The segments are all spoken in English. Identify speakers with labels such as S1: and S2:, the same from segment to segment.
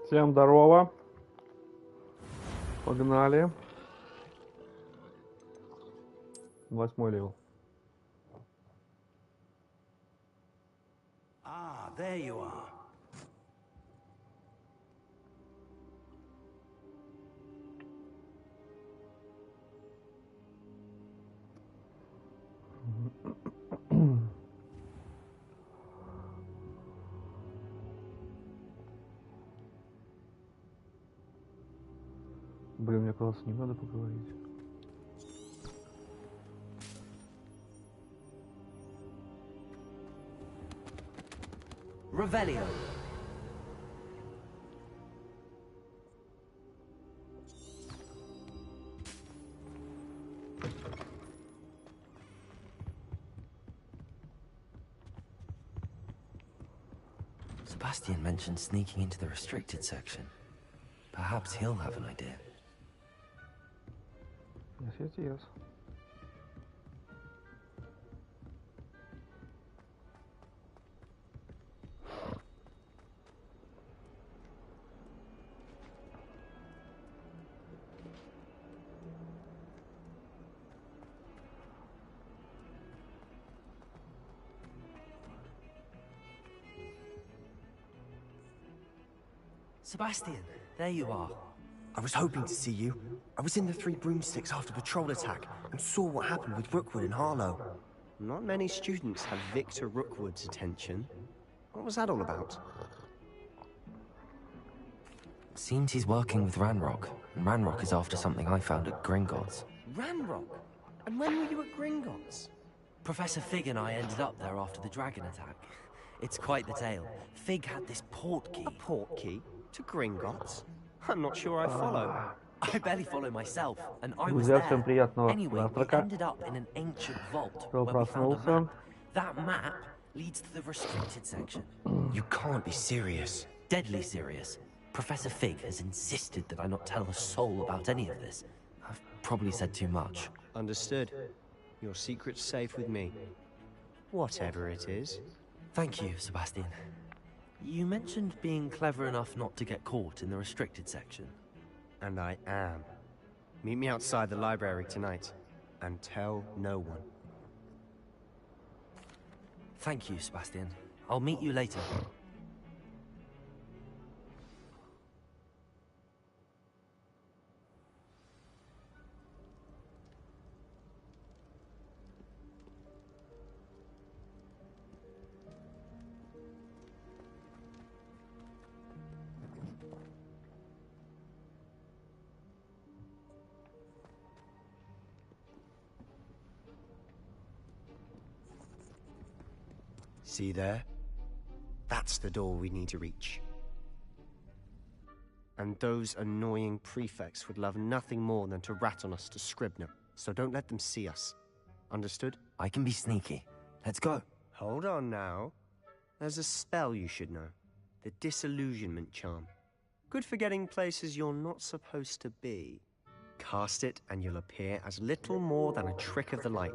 S1: Всем здорово. Погнали. 8-й левел.
S2: Ah, there you are.
S1: Блин, мне казалось, не надо поговорить.
S2: Revelio.
S3: Sebastian mentioned sneaking into the restricted section. Perhaps he'll have an idea.
S1: Yes, yes, yes.
S3: Sebastian, there you are.
S4: I was hoping to see you. I was in the Three Broomsticks after patrol attack and saw what happened with Rookwood and Harlow.
S5: Not many students have Victor Rookwood's attention. What was that all about?
S3: Seems he's working with Ranrock, and Ranrock is after something I found at Gringotts.
S5: Ranrock? And when were you at Gringotts?
S3: Professor Fig and I ended up there after the dragon attack. It's quite the tale. Fig had this port key.
S5: A port key? To Gringotts? I'm not sure I follow.
S3: I barely follow myself, and I was
S1: Друзья, всем
S3: there.
S1: приятного
S3: Anyway, we
S1: завтрака.
S3: ended up in an ancient vault
S1: Кто
S3: where we found a
S1: проснулся?
S3: map. That map leads to the restricted section.
S4: You can't be serious.
S3: Deadly serious. Professor Fig has insisted that I not tell a soul about any of this. I've probably said too much.
S5: Understood. Your secret's safe with me. Whatever it is.
S3: Thank you, Sebastian. You mentioned being clever enough not to get caught in the restricted section.
S5: And I am. Meet me outside the library tonight. And tell no one.
S3: Thank you, Sebastian. I'll meet you later.
S5: See there? That's the door we need to reach. And those annoying prefects would love nothing more than to rat on us to Scribner, so don't let them see us. Understood?
S3: I can be sneaky. Let's go.
S5: Hold on now. There's a spell you should know. The Disillusionment Charm. Good for getting places you're not supposed to be. Cast it and you'll appear as little more than a trick of the light,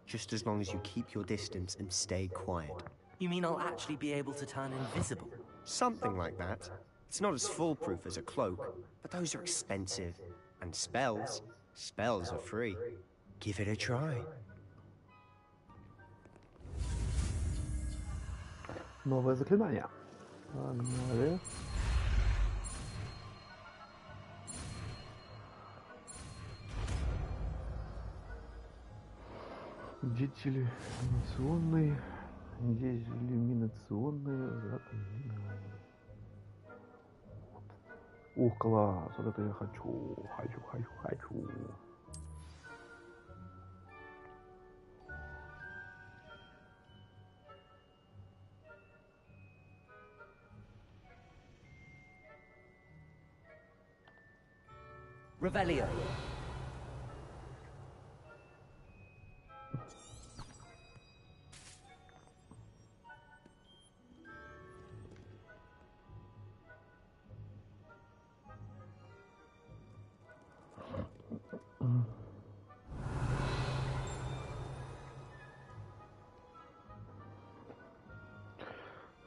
S5: just as long as you keep your distance and stay quiet.
S3: You mean I'll actually be able to turn invisible?
S5: Something like that. It's not as foolproof as a cloak, but those are expensive. And spells are free. Give it a try.
S1: Новое заклинание. Погнали. Дезиллюминационные заклинания. Ух, класс, вот это я хочу.
S2: Revelio.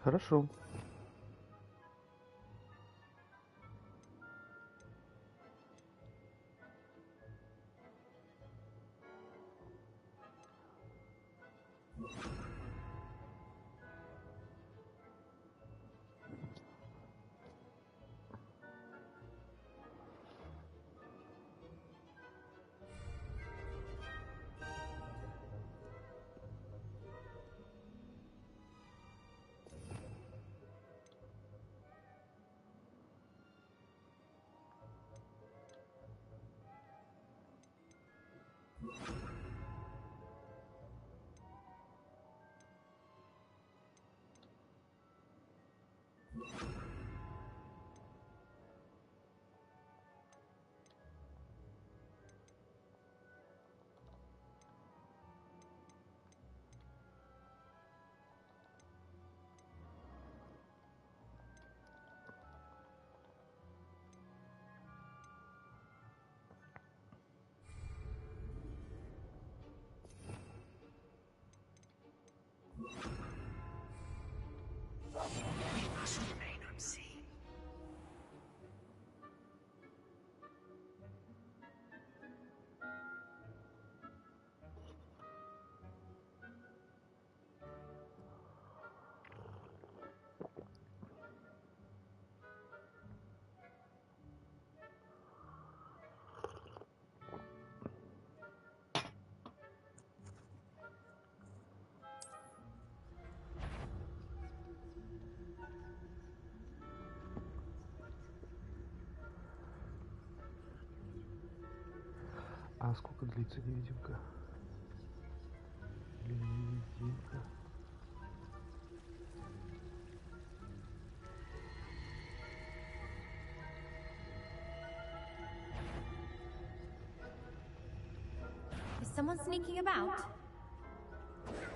S1: Хорошо. А сколько длится невидимка? Невидимка.
S6: Is someone sneaking about?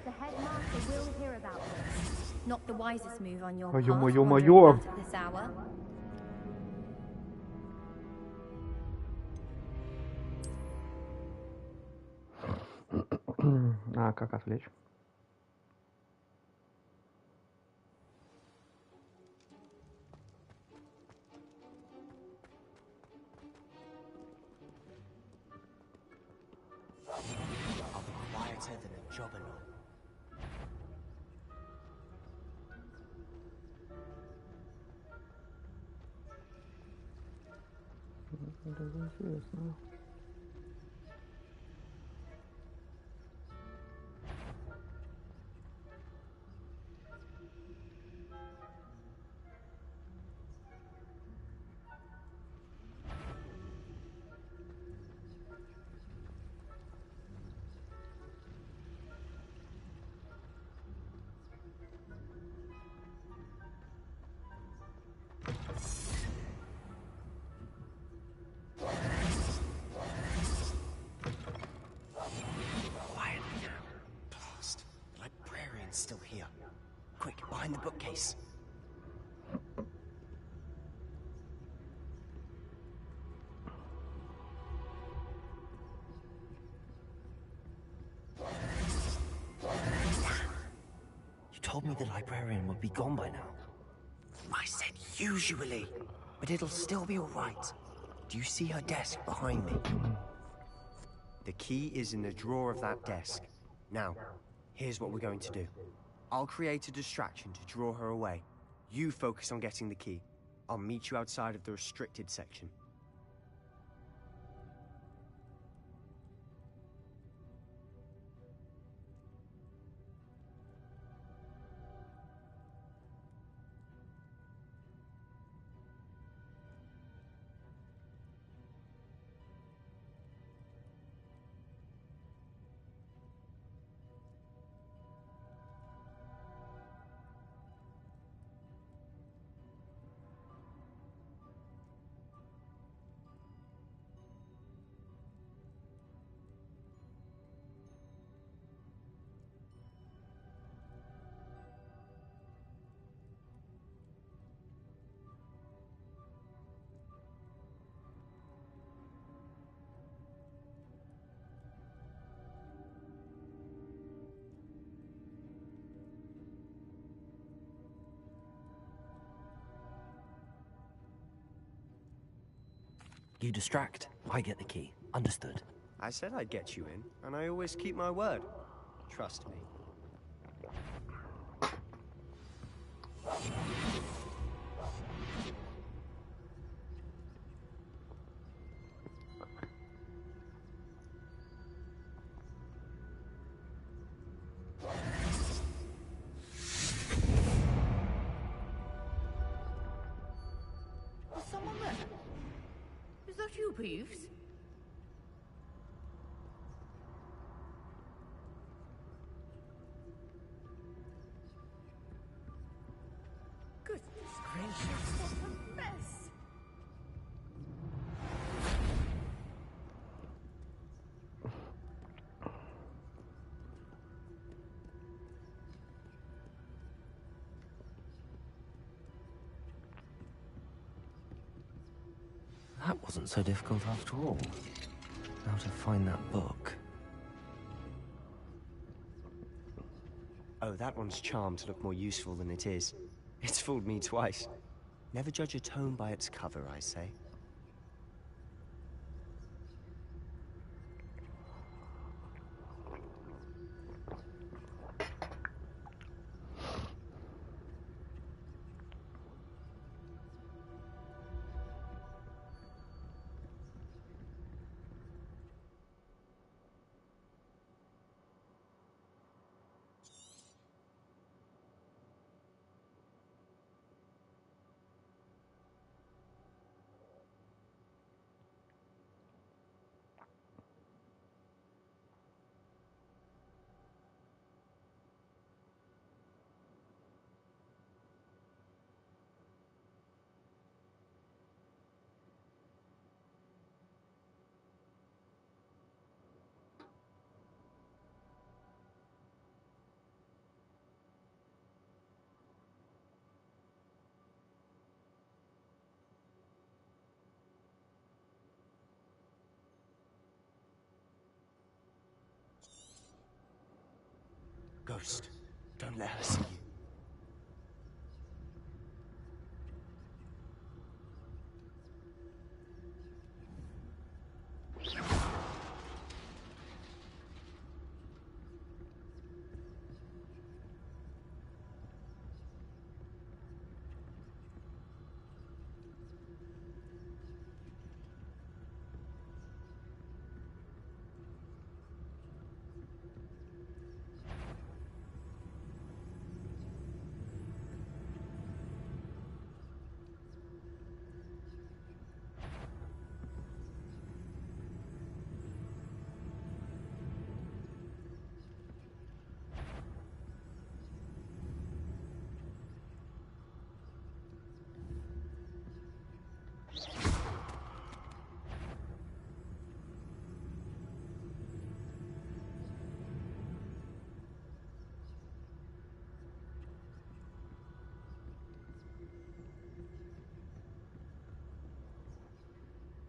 S6: The headmaster will hear about this. Not the wisest move on your part.
S1: Моё.
S6: At this hour.
S1: А как отвлечь?
S4: I'll be quieter than a jobberknoll.
S1: Даже интересно.
S4: Still here. Quick, behind the bookcase.
S3: You told me the librarian would be gone by now.
S4: I said usually, but it'll still be all right. Do you see her desk behind me?
S5: The key is in the drawer of that desk. Now, here's what we're going to do. I'll create a distraction to draw her away. You focus on getting the key. I'll meet you outside of the restricted section.
S3: You distract, I get the key. Understood.
S5: I said I'd get you in, and I always keep my word. Trust me.
S6: Is someone there? Is that you, Peeves? Goodness gracious, what a mess!
S3: That wasn't so difficult after all. Now to find that book.
S5: Oh, that one's charmed to look more useful than it is. It's fooled me twice. Never judge a tome by its cover, I say.
S4: ghost. Don't let her see you.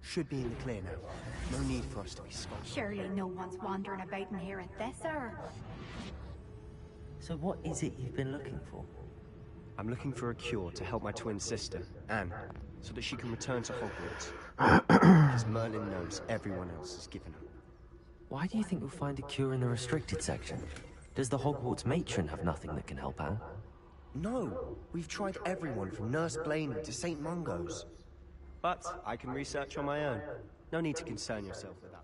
S4: Should be in the clear now. No need for us to be skulking.
S7: Surely no one's wandering about in here at this hour.
S3: So what is it you've been looking for?
S5: I'm looking for a cure to help my twin sister, Anne, so that she can return to Hogwarts. Because Merlin knows everyone else has given up.
S3: Why do you think you'll find a cure in the restricted section? Does the Hogwarts matron have nothing that can help Anne?
S4: No, we've tried everyone from Nurse Blaney to St. Mungo's.
S5: But I can research on my own. No need to concern yourself with that.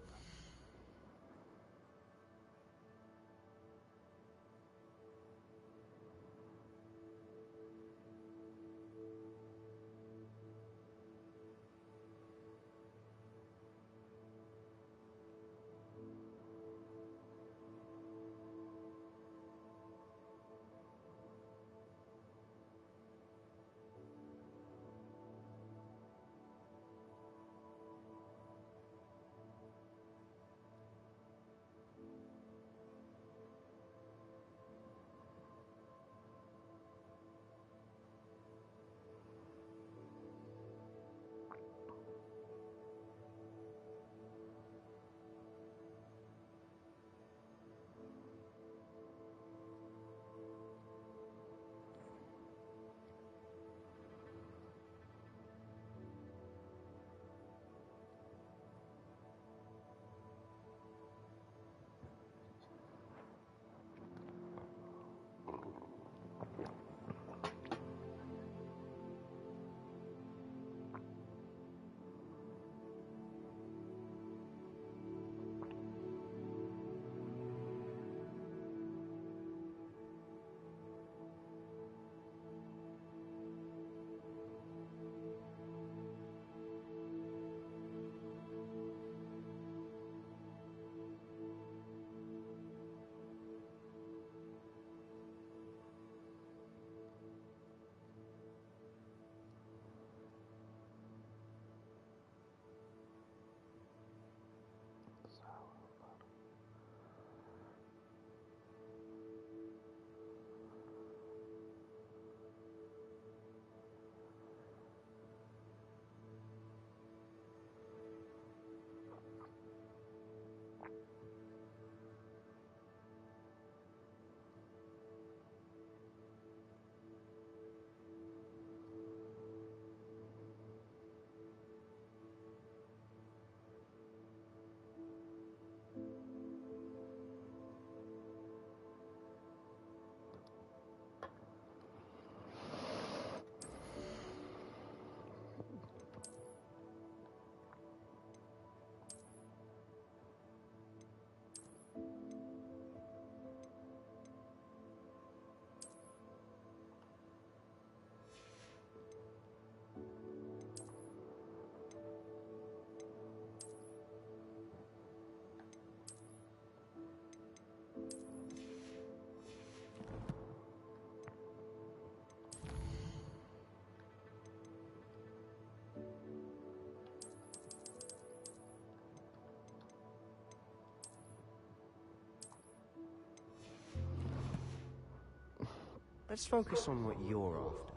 S5: Let's focus on what you're after.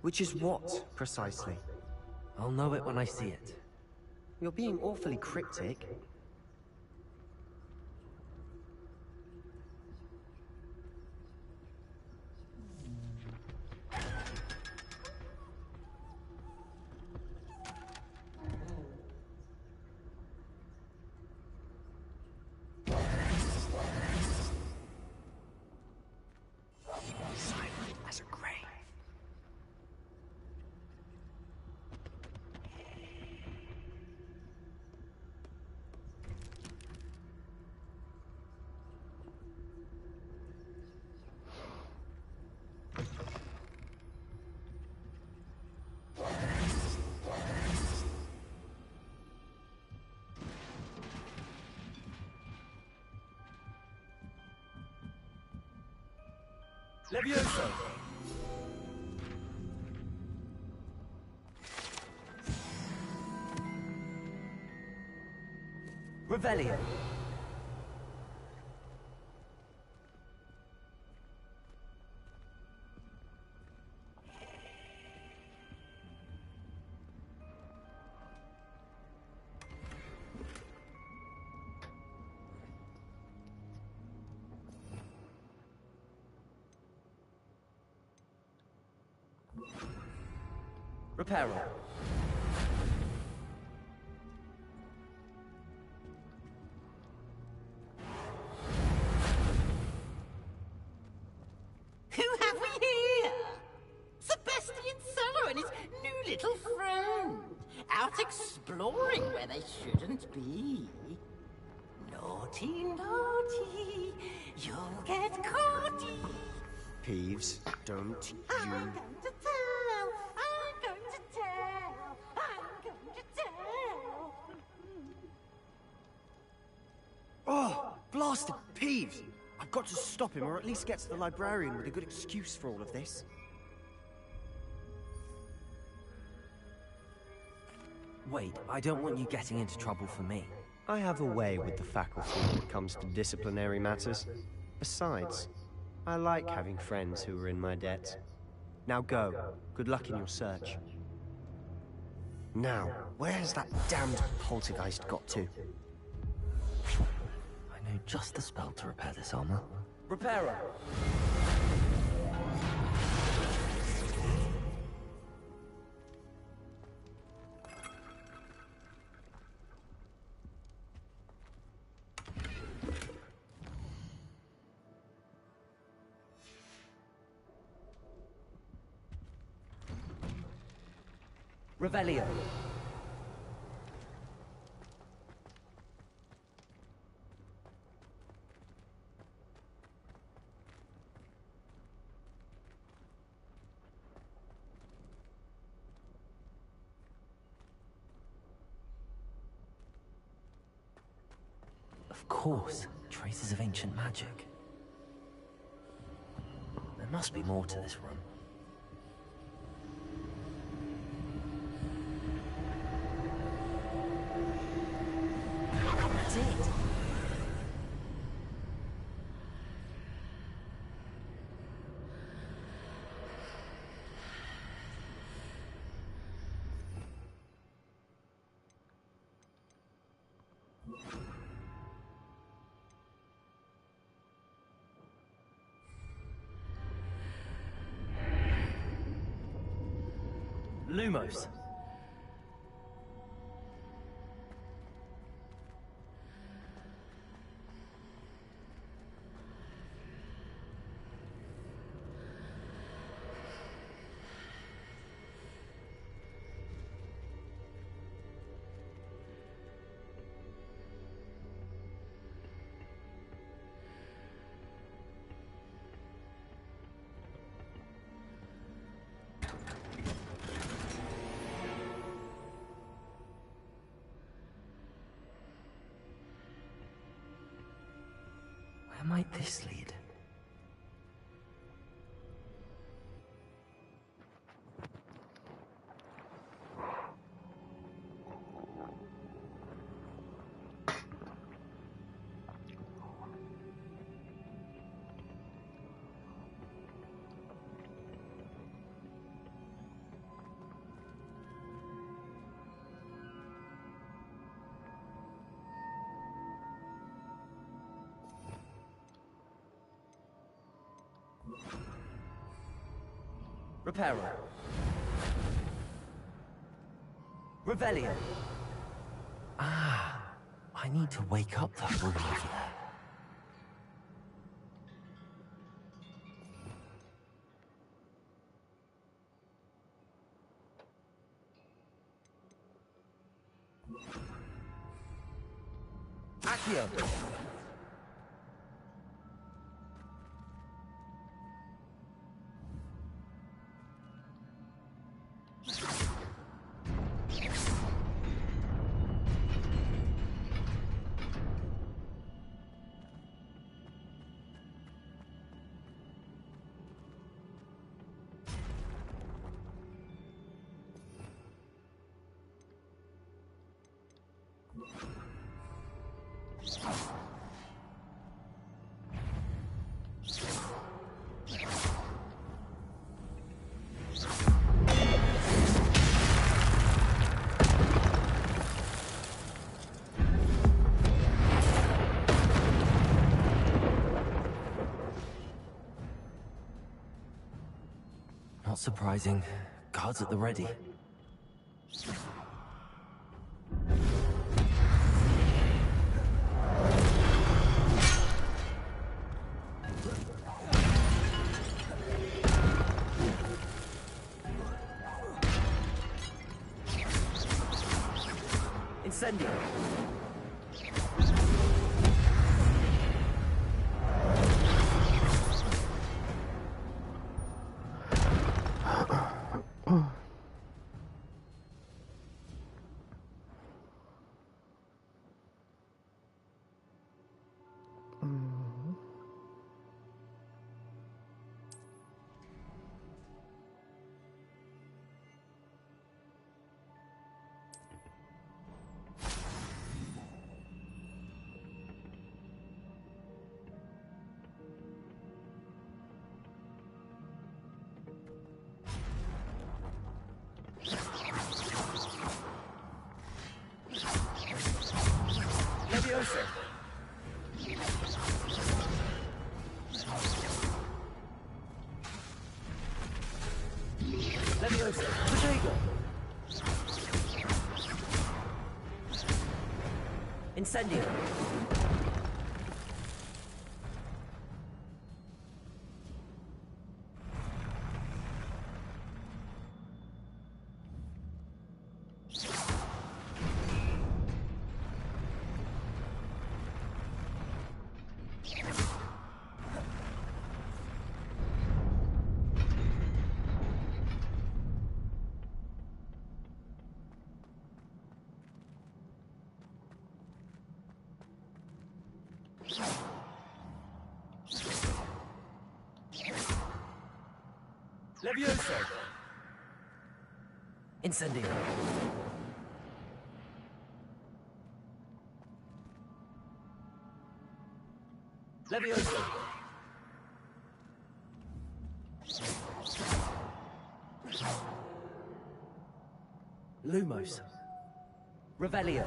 S4: Which is what, precisely?
S3: I'll know it when I see it.
S4: You're being awfully cryptic.
S2: Levioso! Revelio! Reparo.
S8: Who have we here? Sebastian Suller and his new little friend. Out exploring where they shouldn't be. Naughty, naughty, you'll get caughty.
S5: Peeves, don't you...
S8: I'm going to tell, I'm going to tell, I'm going to tell.
S5: Oh, blasted Peeves! I've got to stop him, or at least get to the librarian with a good excuse for all of this.
S3: Wait, I don't want you getting into trouble for me.
S5: I have a way with the faculty when it comes to disciplinary matters. Besides, I like having friends who are in my debt. Now go. Good luck in your search. Now, where has that damned poltergeist got to?
S3: I know just the spell to repair this armor.
S2: Reparo! Revelio.
S3: Of course, traces of ancient magic. There must be more to this room. That's it. Lumos. Where might this lead?
S2: Reparo. Revelio.
S3: Ah, I need to wake up that room over there.
S2: Accio.
S3: Not surprising. Guards at the ready.
S2: Incendio. Leviosa. Leviosa. Protego. Incendio. Leviosa.
S3: Incendio.
S2: Leviosa.
S3: Lumos.
S2: Revelio.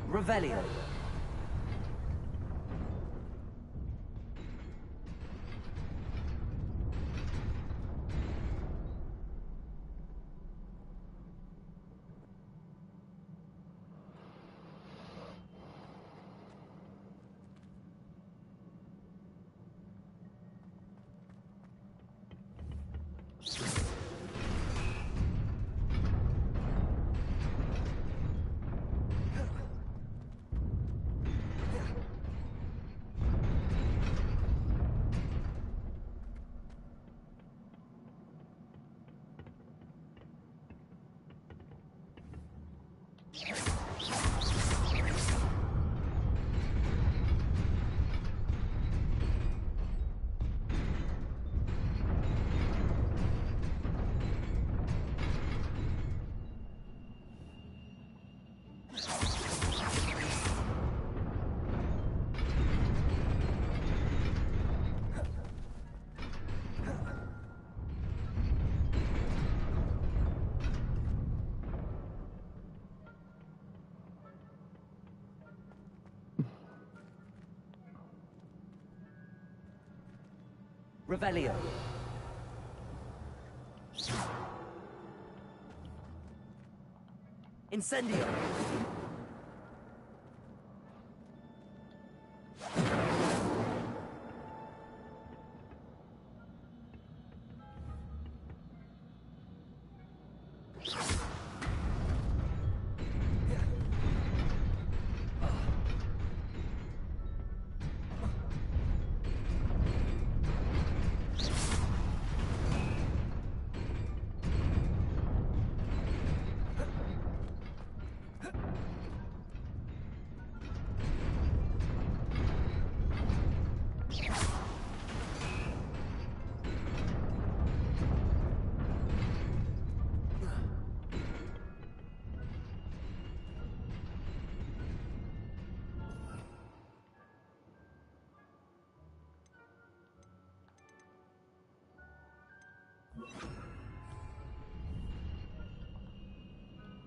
S2: Revelio. Revelio. Incendio.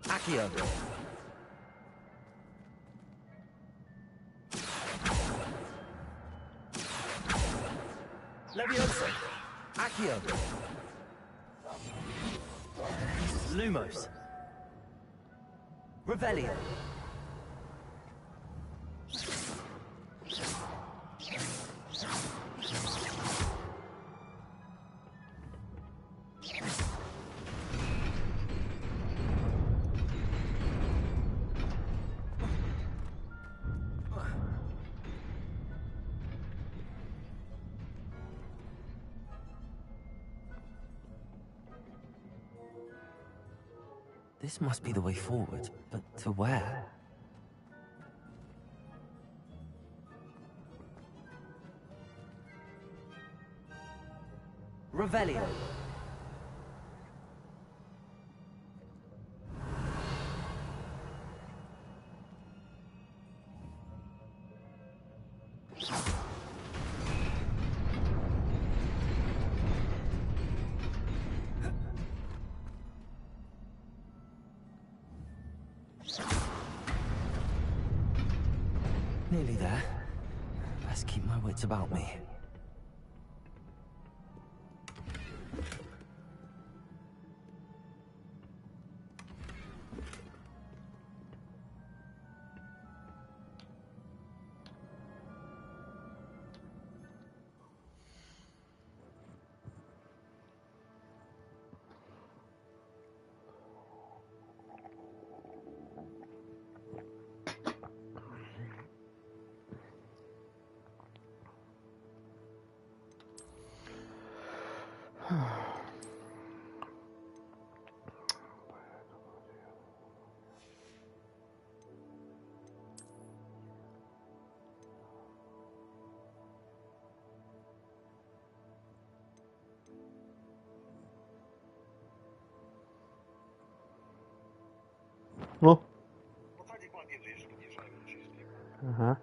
S2: Accio. Leviosa. Accio.
S3: Lumos.
S2: Revelio.
S3: This must be the way forward, but to where?
S2: Revelio.
S3: Nearly there. Best keep my wits about me.
S1: Ну. Ага.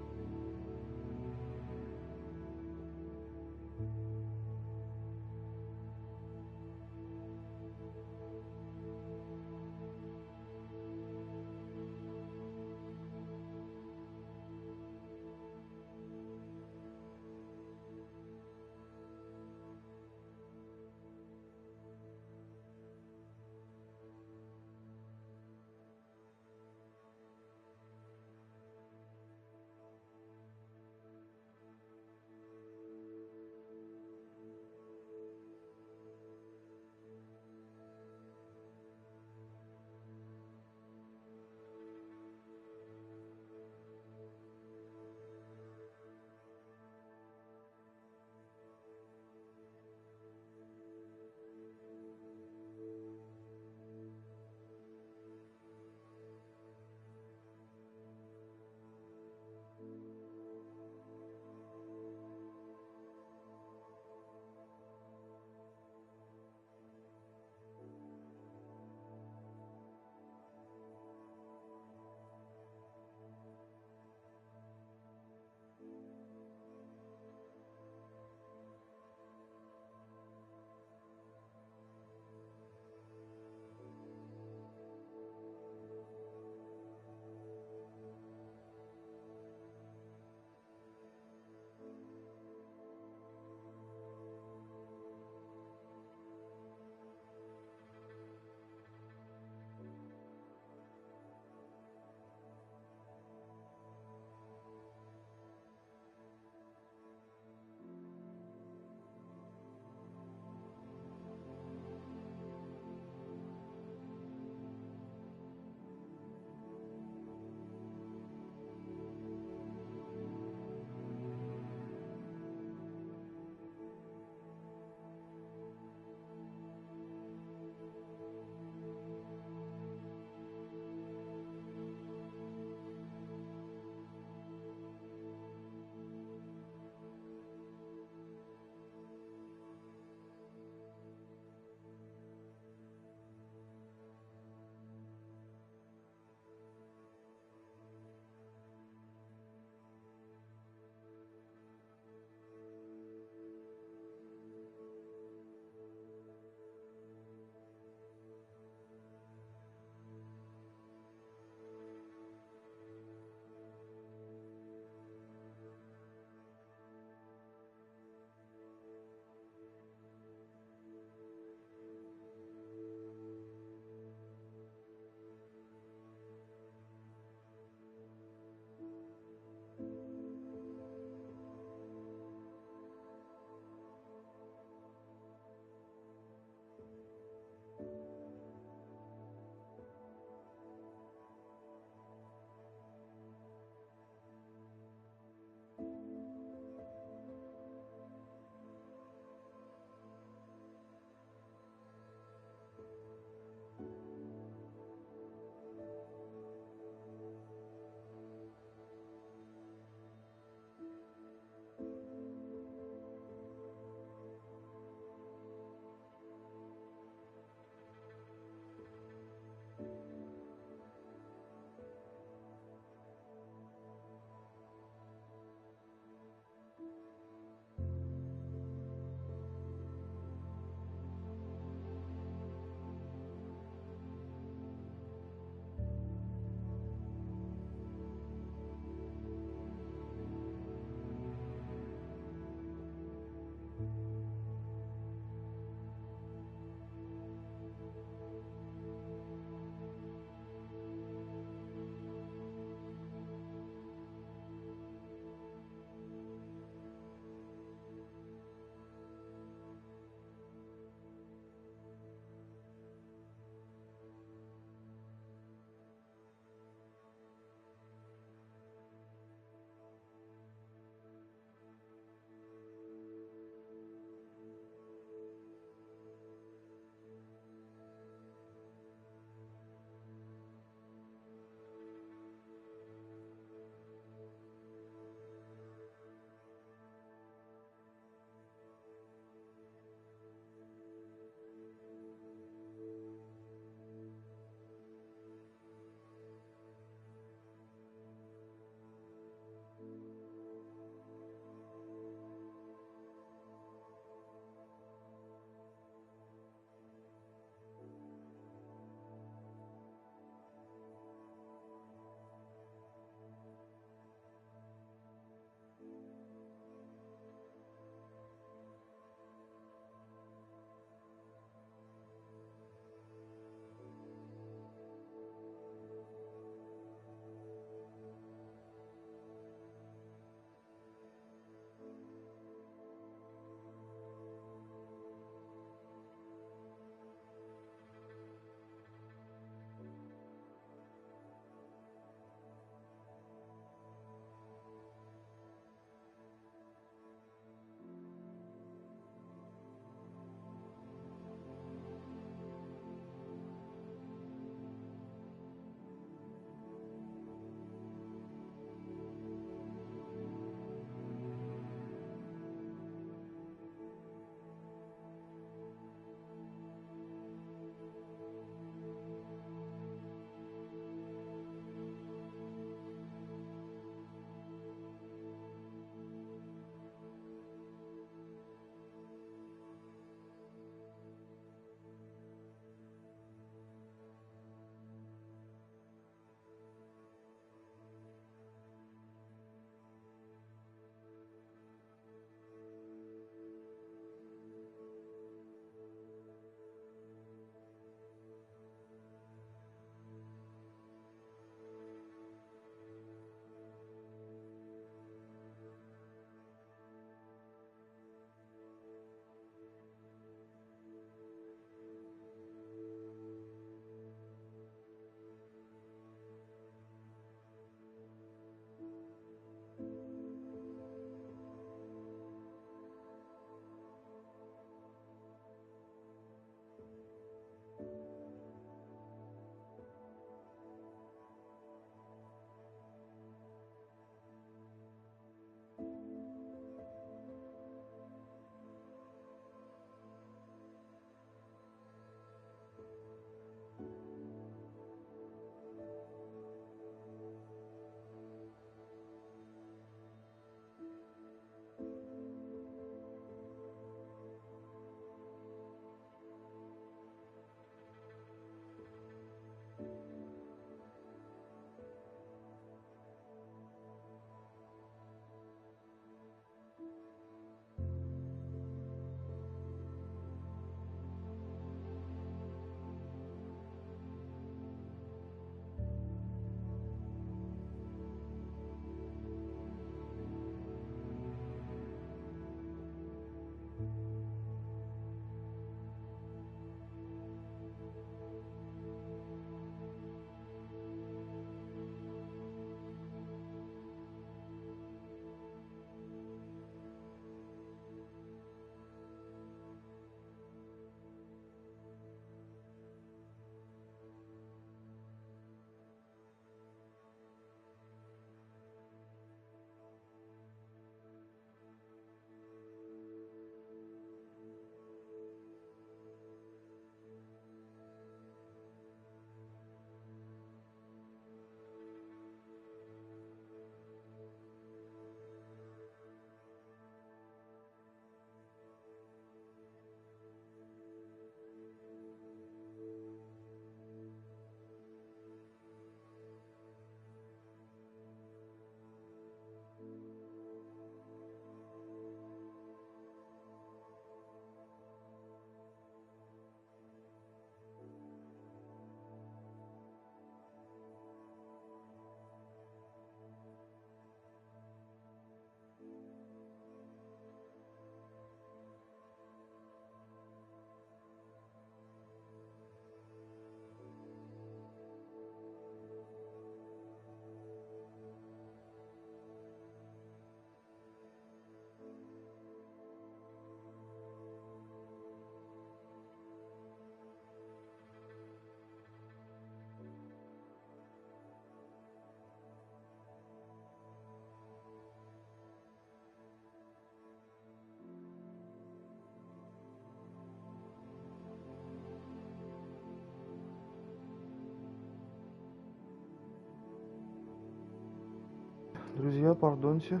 S1: друзья, пардоньте.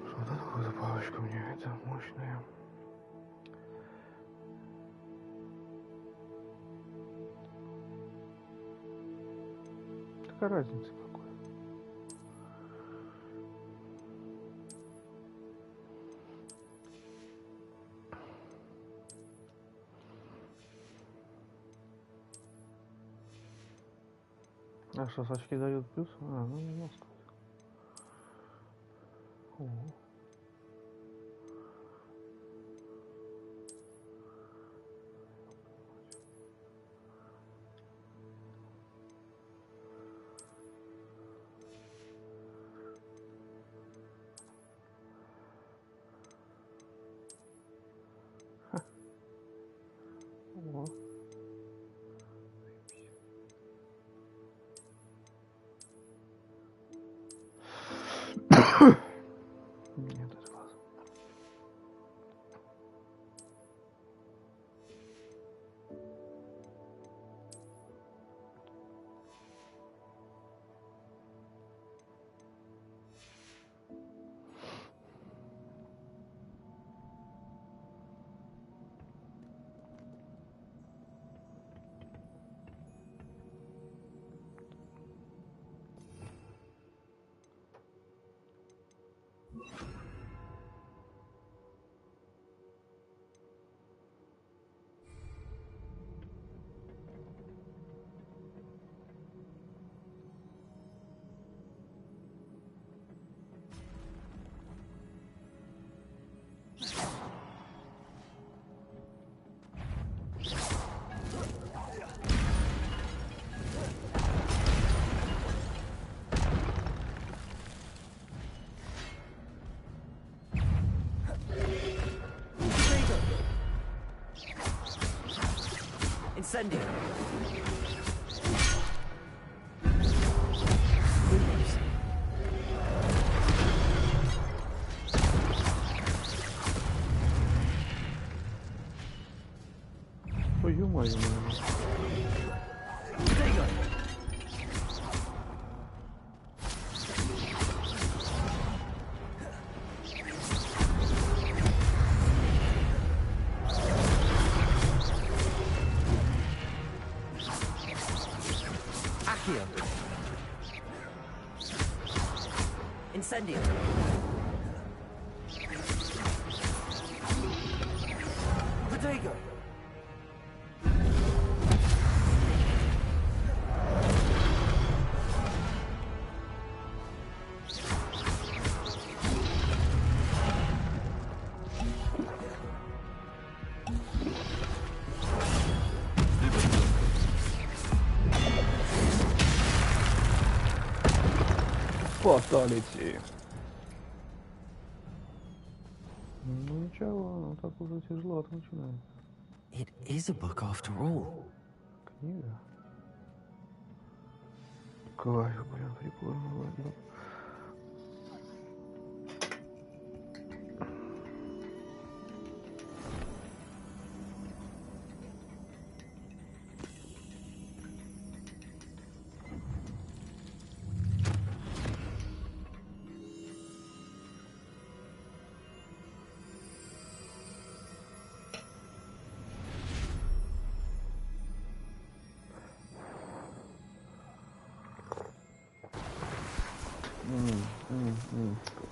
S1: Что это такое за палочка у меня? Это мощная. Какая разница какой? А что, очки дают плюс? А, ну не могу сказать. Ого. Ого. Нет, это класс.
S3: Incendio.
S1: Ой, ё-моё.
S3: Incendio. Protego.
S1: Фаталити. Ну ничего, так уже тяжело начинается.
S3: It is a book after all.
S1: Книга. Кайф, блин, прикольно, ладно.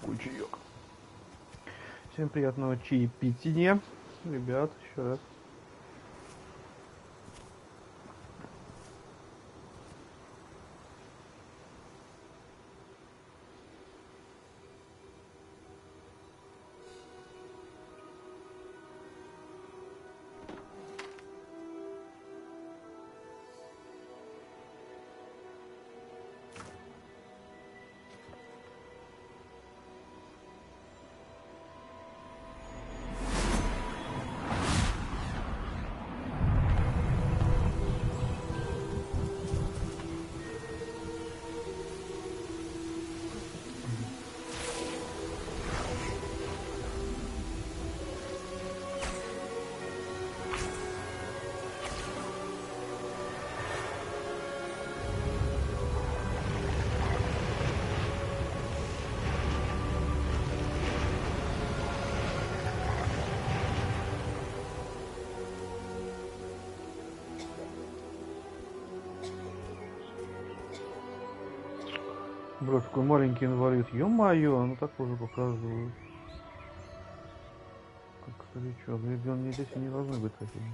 S1: Какой чаек. Всем приятного чаепития, ребят, еще раз. Бро, такой маленький инвалид. Ё-моё, ну так уже показывают. Как старичок. Ребёнки дети не должны быть такими.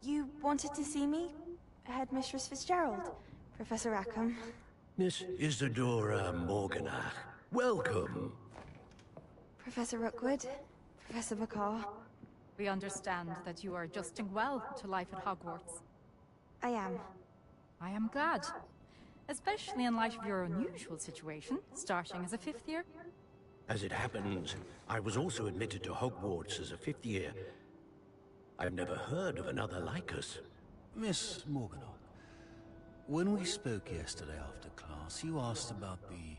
S9: You wanted to see me? Headmistress Fitzgerald? Professor Rackham?
S10: Miss Isadora Morganach, welcome.
S9: Professor Rookwood? Professor Bakar?
S7: We understand that you are adjusting well to life at Hogwarts.
S9: I am.
S7: I am glad. Especially in light of your unusual situation, starting as a 5th year.
S10: As it happens, I was also admitted to Hogwarts as a 5th year. I've never heard of another like us.
S11: Miss Morganach, when we spoke yesterday after class, you asked about the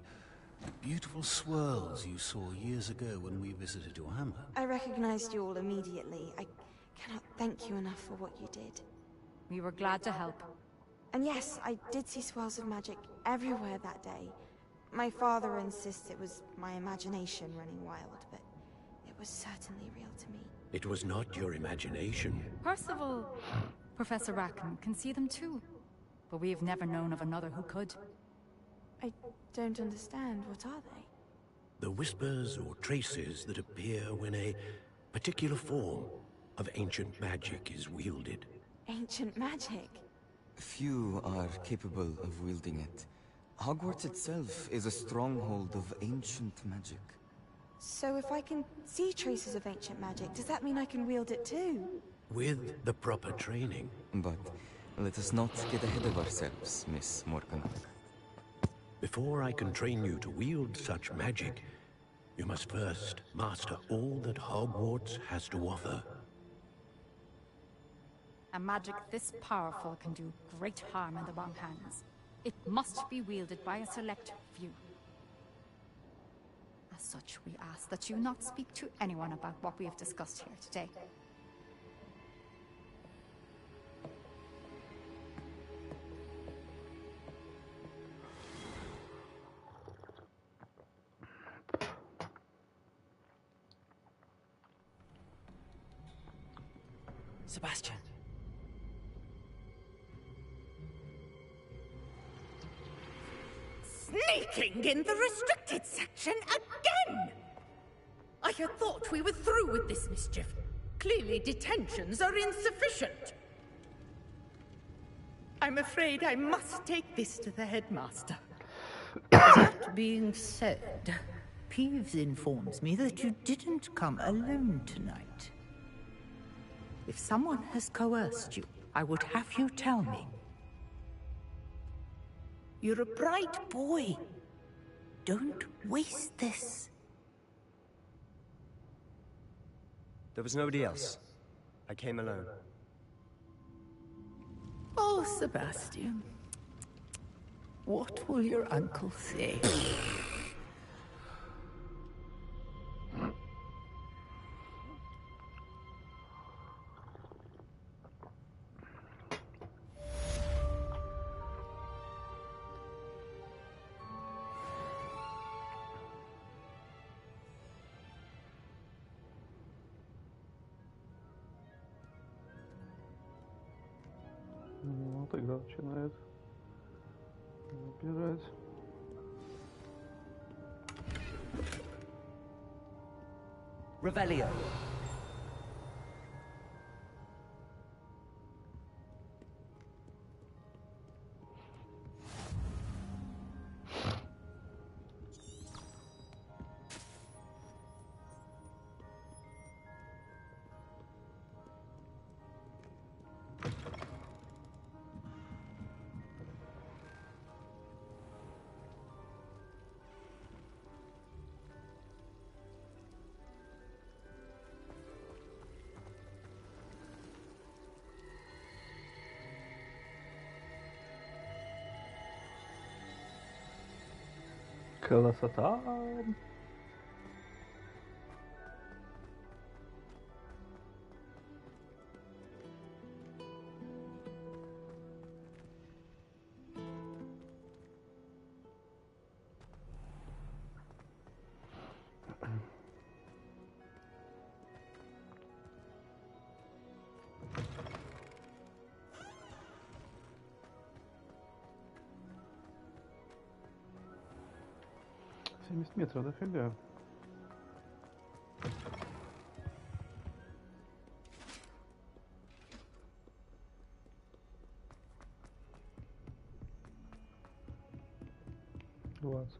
S11: beautiful swirls you saw years ago when we visited your hamlet.
S9: I recognized you all immediately. I cannot thank you enough for what you did.
S7: We were glad to help.
S9: And yes, I did see swirls of magic everywhere that day. My father insists it was my imagination running wild, but it was certainly real to me.
S10: It was not your imagination.
S7: Percival, Professor Rackham can see them too. But we have never known of another who could.
S9: I don't understand. What are they?
S10: The whispers or traces that appear when a particular form of ancient magic is wielded.
S9: Ancient magic?
S12: Few are capable of wielding it. Hogwarts itself is a stronghold of ancient magic.
S9: So if I can see traces of ancient magic, does that mean I can wield it too?
S10: With the proper training.
S12: But let us not get ahead of ourselves, Miss Morganach.
S10: Before I can train you to wield such magic, you must first master all that Hogwarts has to offer.
S7: A magic this powerful can do great harm in the wrong hands. It must be wielded by a select few. As such, we ask that you not speak to anyone about what we have discussed here today.
S3: Sebastian.
S8: Sneaking in the restricted section again! I had thought we were through with this mischief. Clearly detentions are insufficient. I'm afraid I must take this to the headmaster.
S13: That being said, Peeves informs me that you didn't come alone tonight. If someone has coerced you, I would have you tell me. You're a bright boy. Don't waste this.
S5: There was nobody else. I came alone.
S13: Oh, Sebastian. What will your uncle say?
S1: Вот игра начинает выбирать.
S2: Revelio.
S1: Красота. 70 метров, дофига.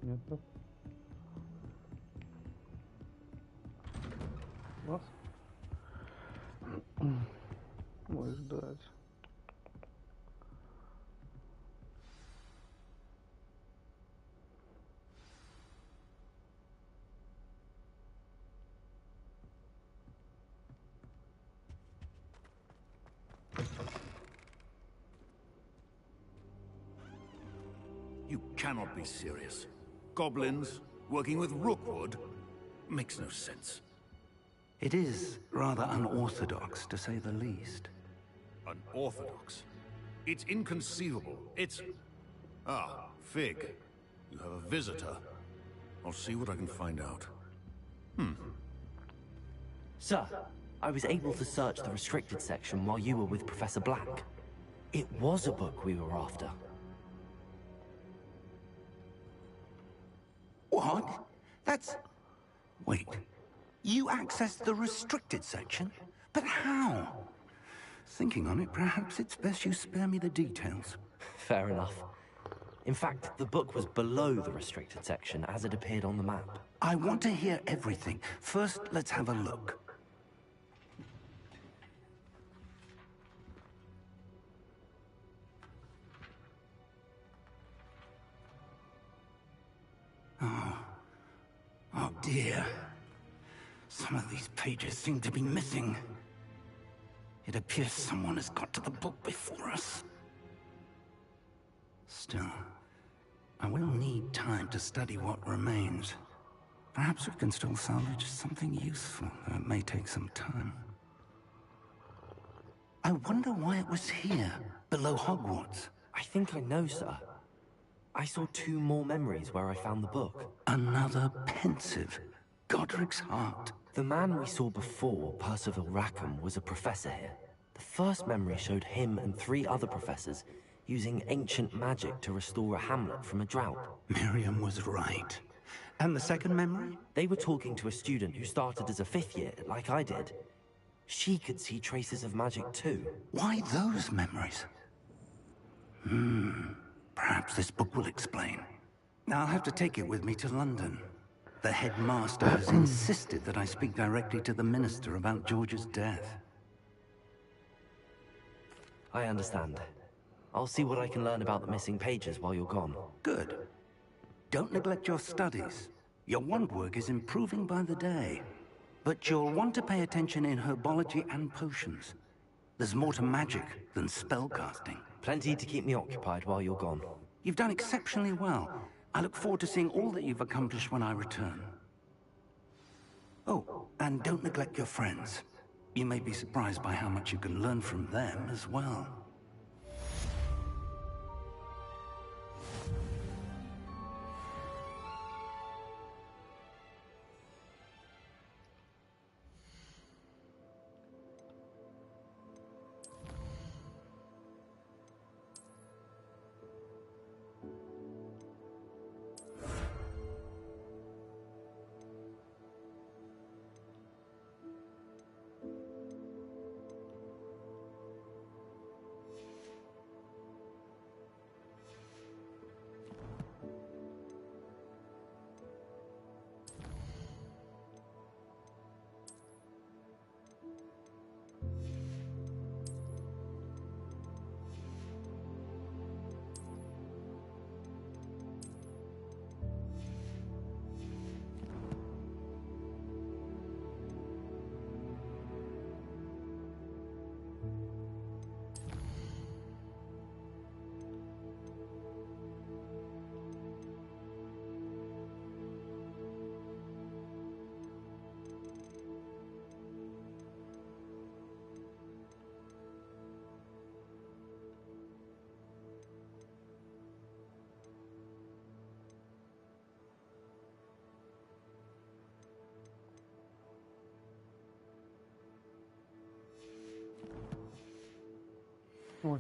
S1: Метров. Класс. Можешь ждать.
S11: You cannot be serious. Goblins working with Rookwood makes no sense.
S10: It is rather unorthodox, to say the least.
S11: Unorthodox? It's inconceivable. It's... Ah, Fig. You have a visitor. I'll see what I can find out.
S3: Sir, I was able to search the restricted section while you were with Professor Black. It was a book we were after.
S10: What? That's... Wait. You accessed the restricted section? But how? Thinking on it, perhaps it's best you spare me the details.
S3: Fair enough. In fact, the book was below the restricted section as it appeared on the map.
S10: I want to hear everything. First, let's have a look. Oh dear. Some of these pages seem to be missing. It appears someone has got to the book before us. Still, I will need time to study what remains. Perhaps we can still salvage something useful, though it may take some time. I wonder why it was here, below Hogwarts.
S3: I think I know, sir. I saw 2 more memories where I found the book.
S10: Another pensive. Godric's heart.
S3: The man we saw before, Percival Rackham, was a professor here. The first memory showed him and 3 other professors using ancient magic to restore a hamlet from a drought.
S10: Miriam was right. And the second memory?
S3: They were talking to a student who started as a 5th year, like I did. She could see traces of magic too.
S10: Why those memories? Perhaps this book will explain. I'll have to take it with me to London. The headmaster has insisted that I speak directly to the minister about George's death.
S3: I understand. I'll see what I can learn about the missing pages while you're gone.
S10: Good. Don't neglect your studies. Your wand work is improving by the day. But you'll want to pay attention in herbology and potions. There's more to magic than spellcasting.
S3: Plenty to keep me occupied while you're gone.
S10: You've done exceptionally well. I look forward to seeing all that you've accomplished when I return. Oh, and don't neglect your friends. You may be surprised by how much you can learn from them as well.
S1: Ой.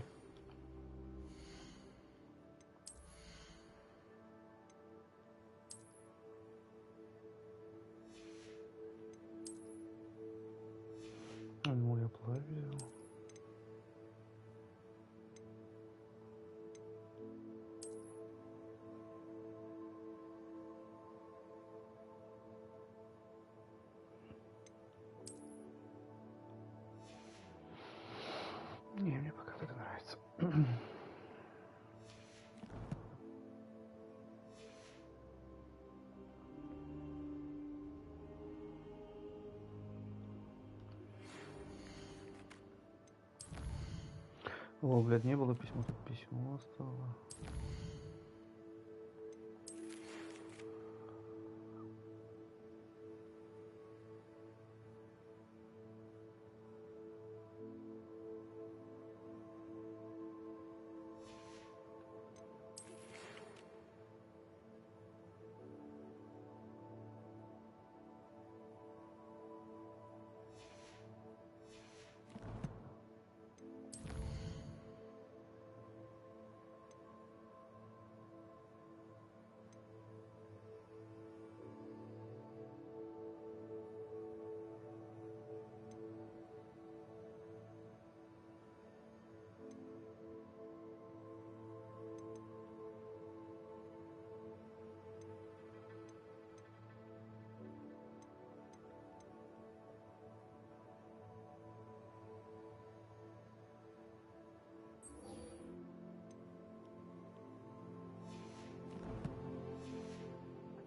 S1: О, блядь, не было письма, тут письмо стало.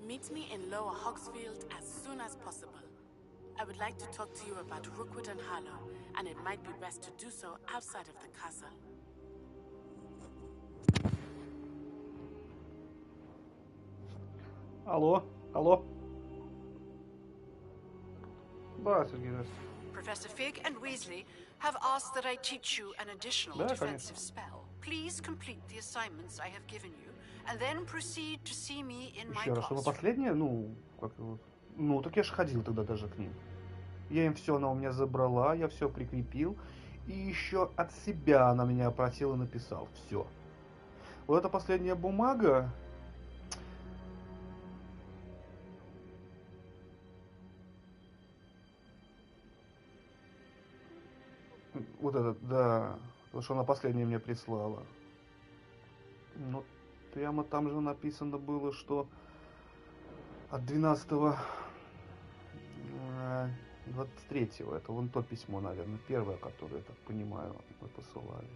S14: Meet me in Lower Hogsfield as soon as possible. I would like to talk to you about Rookwood and Harlow, and it might be best to do so outside of the castle.
S1: Алло, алло. Да, Сергей,
S15: Professor Fig and Weasley have asked that I teach you an additional defensive spell. Please complete the assignments I have given you, and then proceed to see me in my
S1: Еще раз, что
S15: classroom.
S1: последнее, ну, как его... Ну, так я же ходил тогда даже к ним. Я им все, она у меня забрала, я все прикрепил. И еще от себя она меня просила и написал. Все. Вот эта последняя бумага. Вот этот, да. Потому что она последняя мне прислала. Ну, прямо там же написано было, что от 12-го 23-го. Это вон то письмо, наверное, первое, которое, я так понимаю, мы посылали.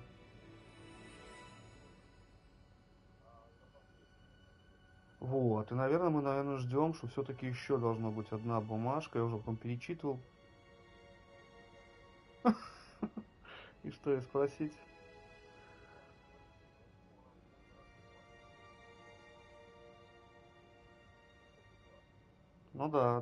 S1: Вот. И, наверное, мы, ждем, что все-таки еще должна быть одна бумажка. Я уже потом перечитывал. И что ей спросить? Ну да.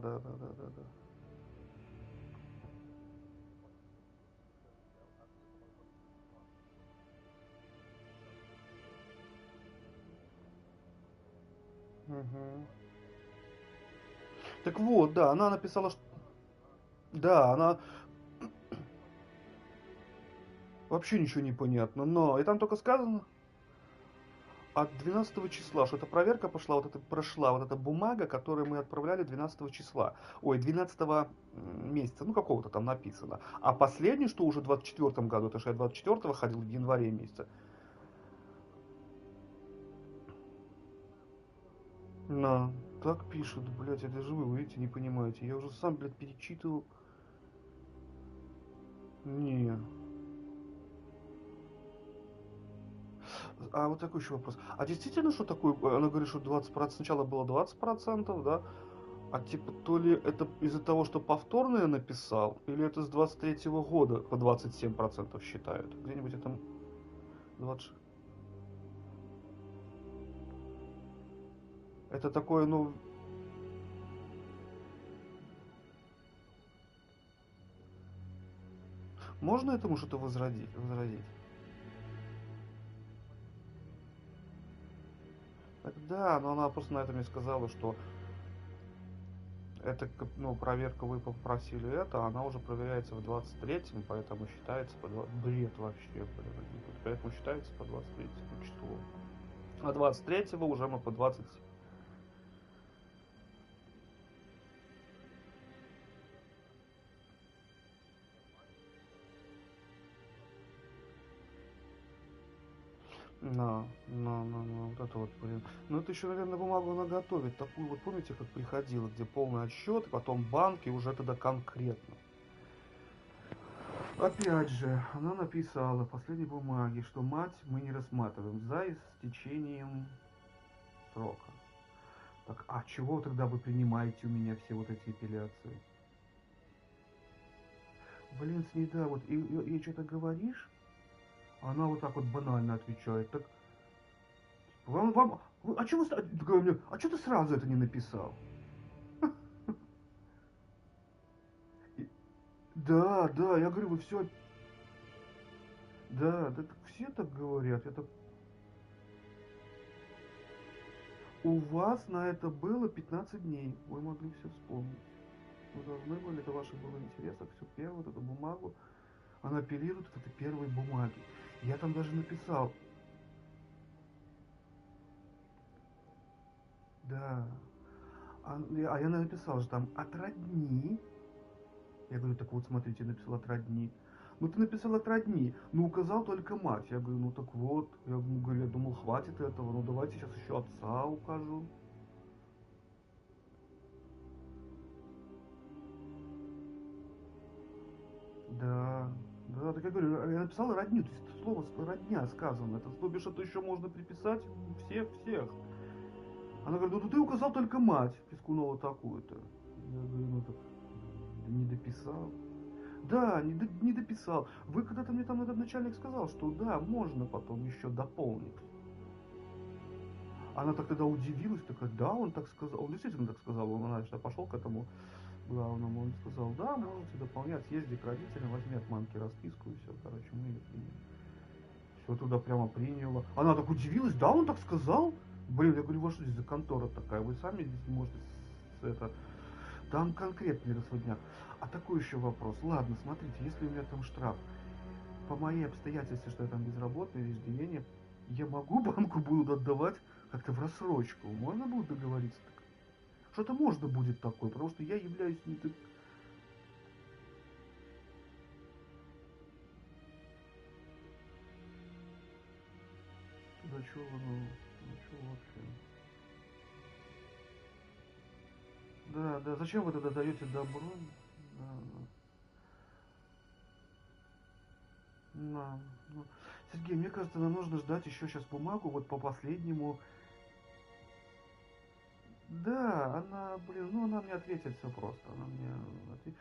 S1: Угу. Так вот, да, она написала, что... Да, она... Вообще ничего не понятно, но... И там только сказано... От 12 числа, что эта проверка прошла, вот эта бумага, которую мы отправляли 12 числа. Ой, 12 месяца, ну какого-то там написано. А последний, что уже в 24 году, это что я 24 ходил в январе месяце. На, так пишут, блядь, это же вы видите, не понимаете. Я уже сам, блядь, перечитывал. Не. А вот такой еще вопрос. А действительно, что такое? Она говорит, что 20%, сначала было 20%, да? А типа, то ли это из-за того, что повторно я написал, или это с 23-го года по 27% считают? Где-нибудь это 20... Это такое, ну... Можно этому что-то возразить? Да, но она просто на этом и сказала, что это, ну, проверка вы попросили это, она уже проверяется в 23-м, поэтому считается по 20... Бред вообще, блин. Поэтому считается по 23-му числу. А 23-го уже мы по 20... Вот это вот, блин. Ну это еще, наверное, бумагу наготовить. Такую вот, помните, как приходила, где полный отсчет, потом банк и уже тогда конкретно. Опять же, она написала в последней бумаге, что мать мы не рассматриваем за истечением срока. Так, а чего тогда вы принимаете у меня все вот эти апелляции? Блин, снеда, вот, и что-то говоришь, Она вот так вот банально отвечает. Так, а что а что ты сразу это не написал? Да, да, я говорю, вы все... Да, да, все так говорят. Я так... У вас на это было 15 дней. Вы могли все вспомнить. Вы должны были, это ваше было интересно, всю первую вот эту бумагу. Она апеллирует к этой первой бумаге. Я там даже написал. Да. А я написал же там от родни. Я говорю, так вот, смотрите, я написал от родни. Ну ты написал от родни, но указал только мать. Я говорю, ну так вот. Я говорю, я думал, хватит этого, ну давайте сейчас еще отца укажу. Да, да, так я говорю, я написал родню, то есть слово родня сказано. Это, то бишь, это еще можно приписать всех. Она говорит, ну ты указал только мать Пискунова такую-то. Я говорю, ну так не дописал. Да, не дописал. Вы когда-то мне там этот начальник сказал, что да, можно потом еще дополнить. Она так тогда удивилась, такая, да, он так сказал. Он действительно так сказал, он, значит, пошел к этому главному, он сказал, да, можете дополнять, съезди к родителям, возьми от мамки расписку и все, короче, мы ее приняли. Все туда прямо приняло. Она так удивилась, да, он так сказал? Блин, я говорю, у вас что здесь за контора такая? Вы сами здесь не можете это... Там конкретный разводняк. А такой еще вопрос. Ладно, смотрите, если у меня там штраф, по моей обстоятельстве, что я там безработный, иждивение, я могу банку буду отдавать как-то в рассрочку? Можно будет договориться так? Что-то можно будет такое, потому что я являюсь не так... Да чего вы, ну чего вообще? Да, да, зачем вы тогда даете добро? Да. Сергей, мне кажется, нам нужно ждать еще сейчас бумагу вот по последнему. Да, она, блин, ну она мне ответит все просто. Она мне ответит.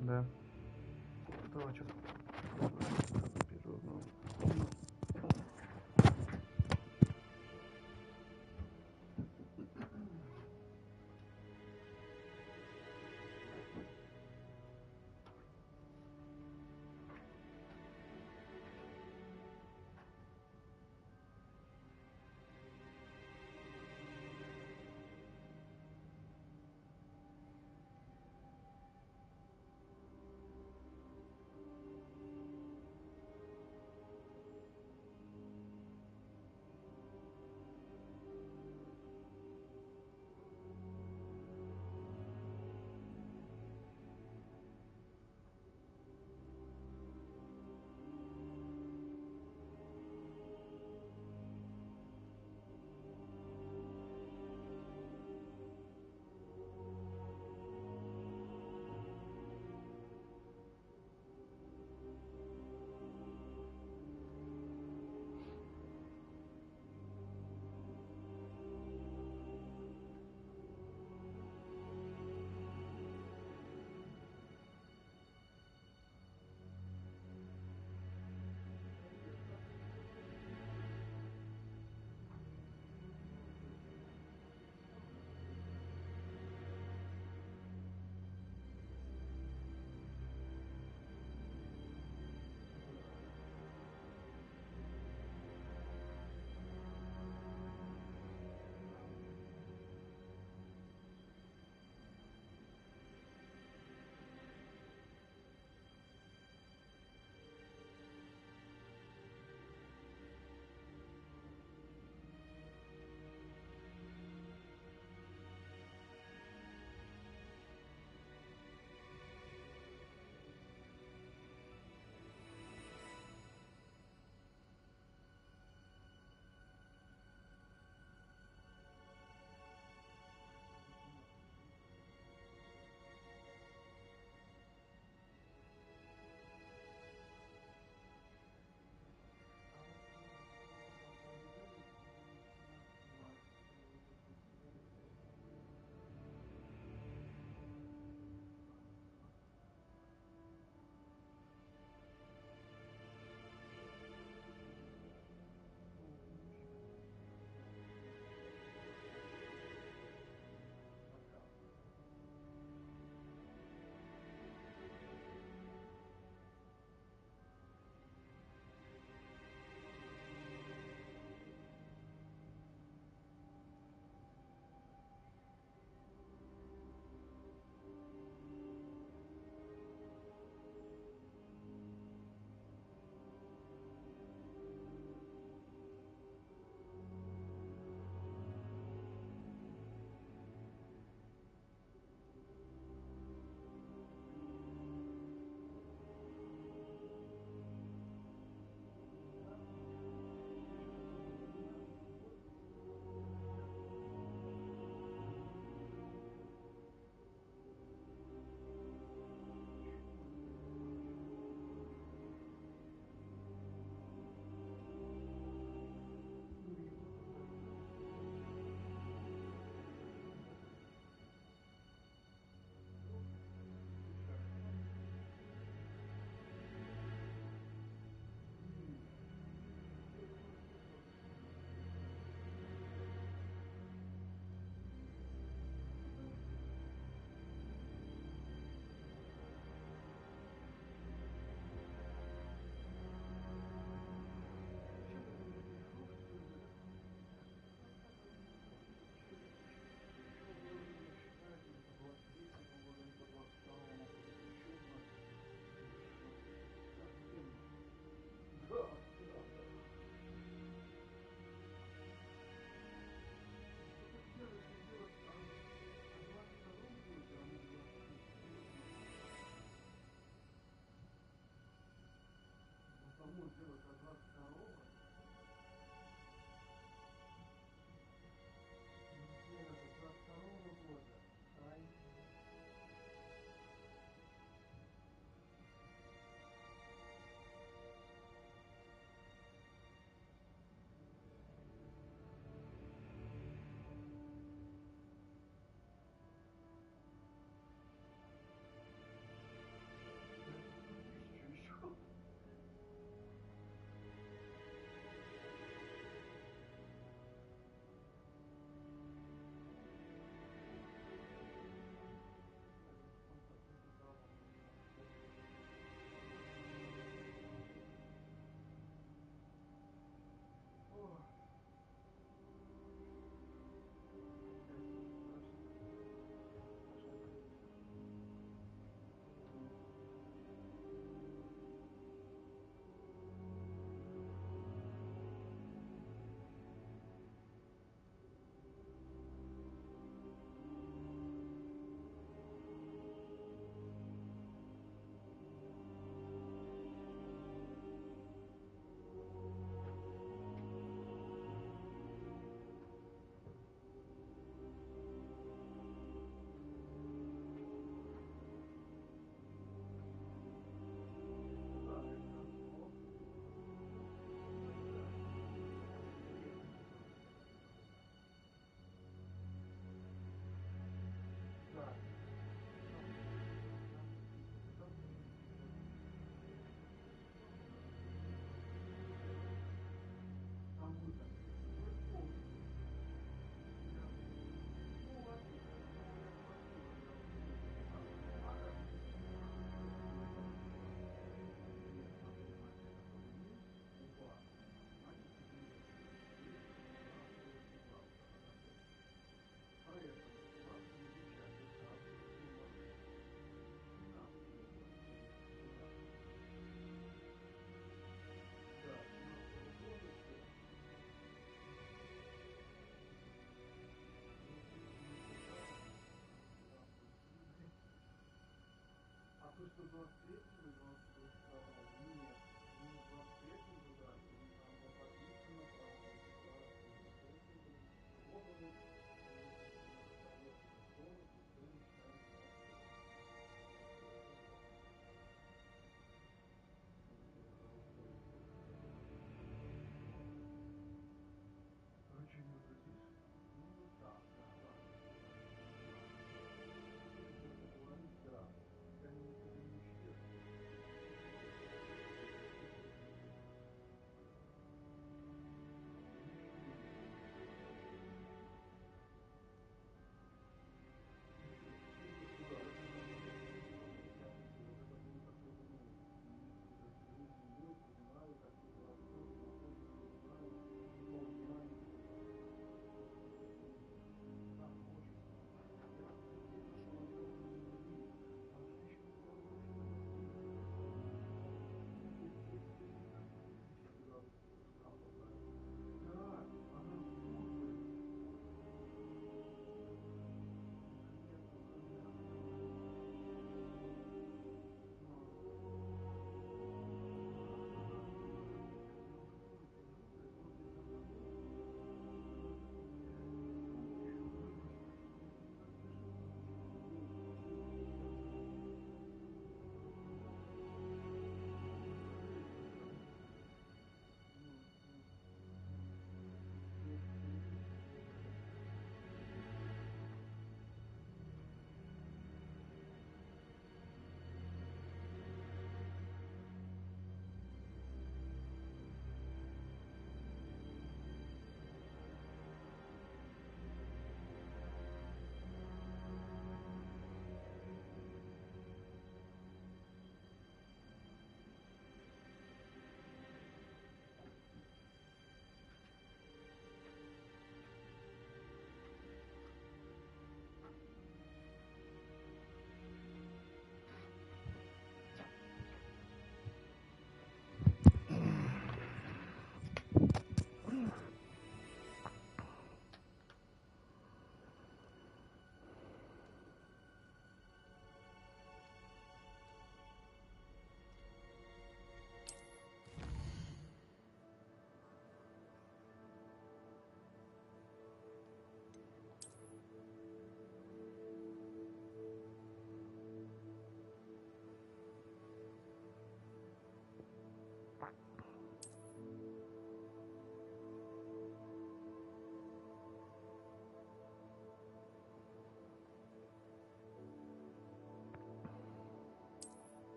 S1: Да. Давай, сейчас.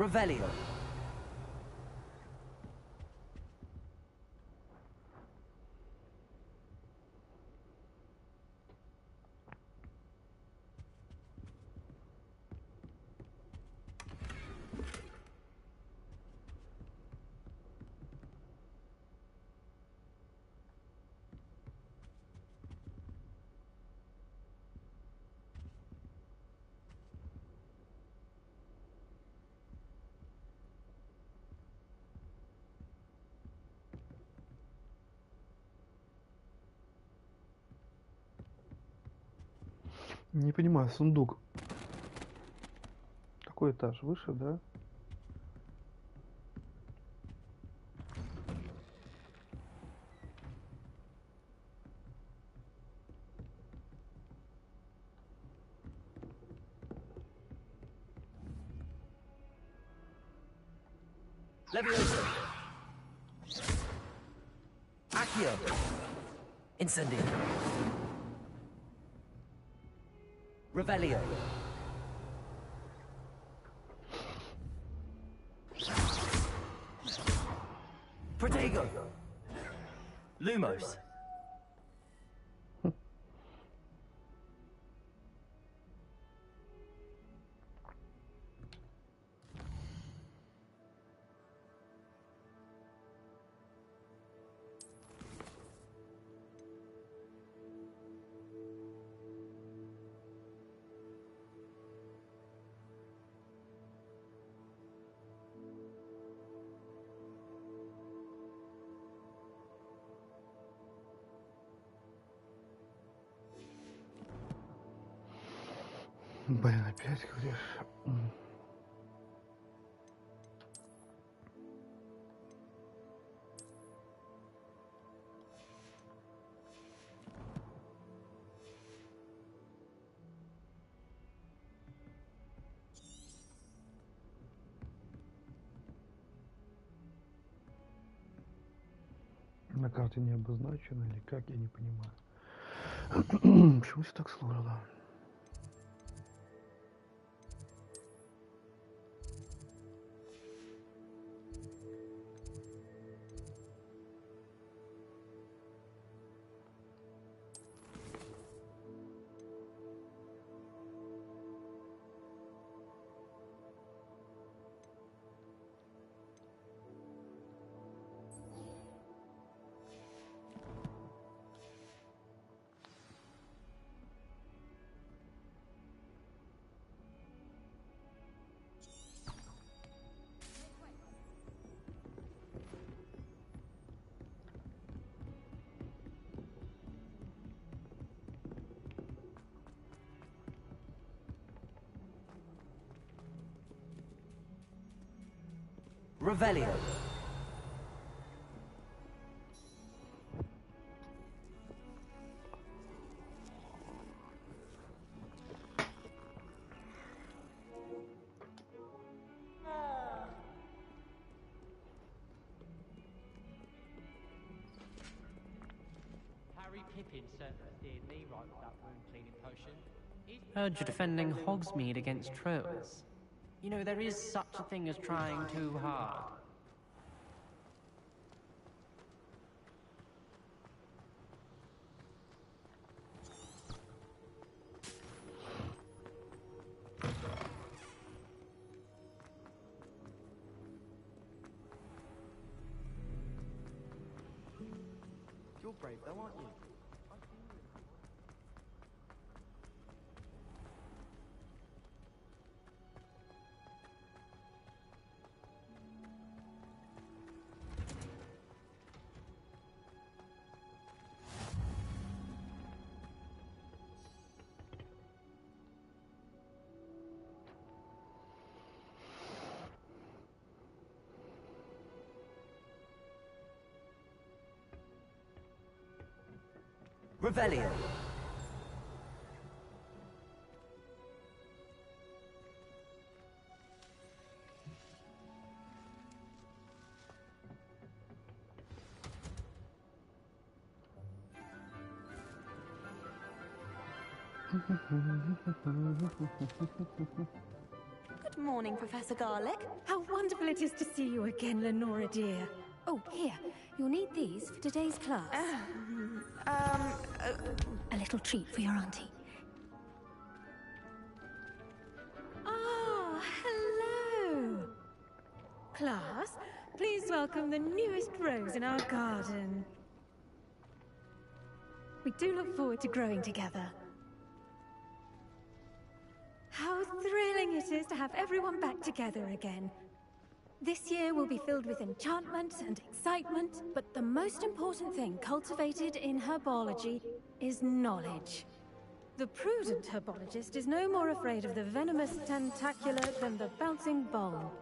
S2: Revelio.
S1: Не понимаю, сундук. Какой этаж? Выше, да?
S2: Leviosa. Accio. Incendio. Revelio. Protego. Lumos.
S1: Блин, опять говоришь. На карте не обозначено или как, я не понимаю. Почему все так сложно?
S2: Revelio.
S16: Harry Pippin certainly steered me right with that wound cleaning potion. Heard you're defending Hogsmeade against trolls. You know, there is such a thing as trying too hard.
S4: You're brave though, aren't you?
S2: Revelio.
S9: Good
S17: morning, Professor Garlic.
S18: How wonderful it is to see you again, Lenora dear. Oh, here. You'll need these for today's class. A little treat for your auntie. Ah, hello. Class, please welcome the newest rose in our garden. We do look forward to growing together. How thrilling it is to have everyone back together again. This year will be filled with enchantment and excitement, but the most important thing cultivated in herbology is knowledge. The prudent herbologist is no more afraid of the venomous tentacular than the bouncing bowl.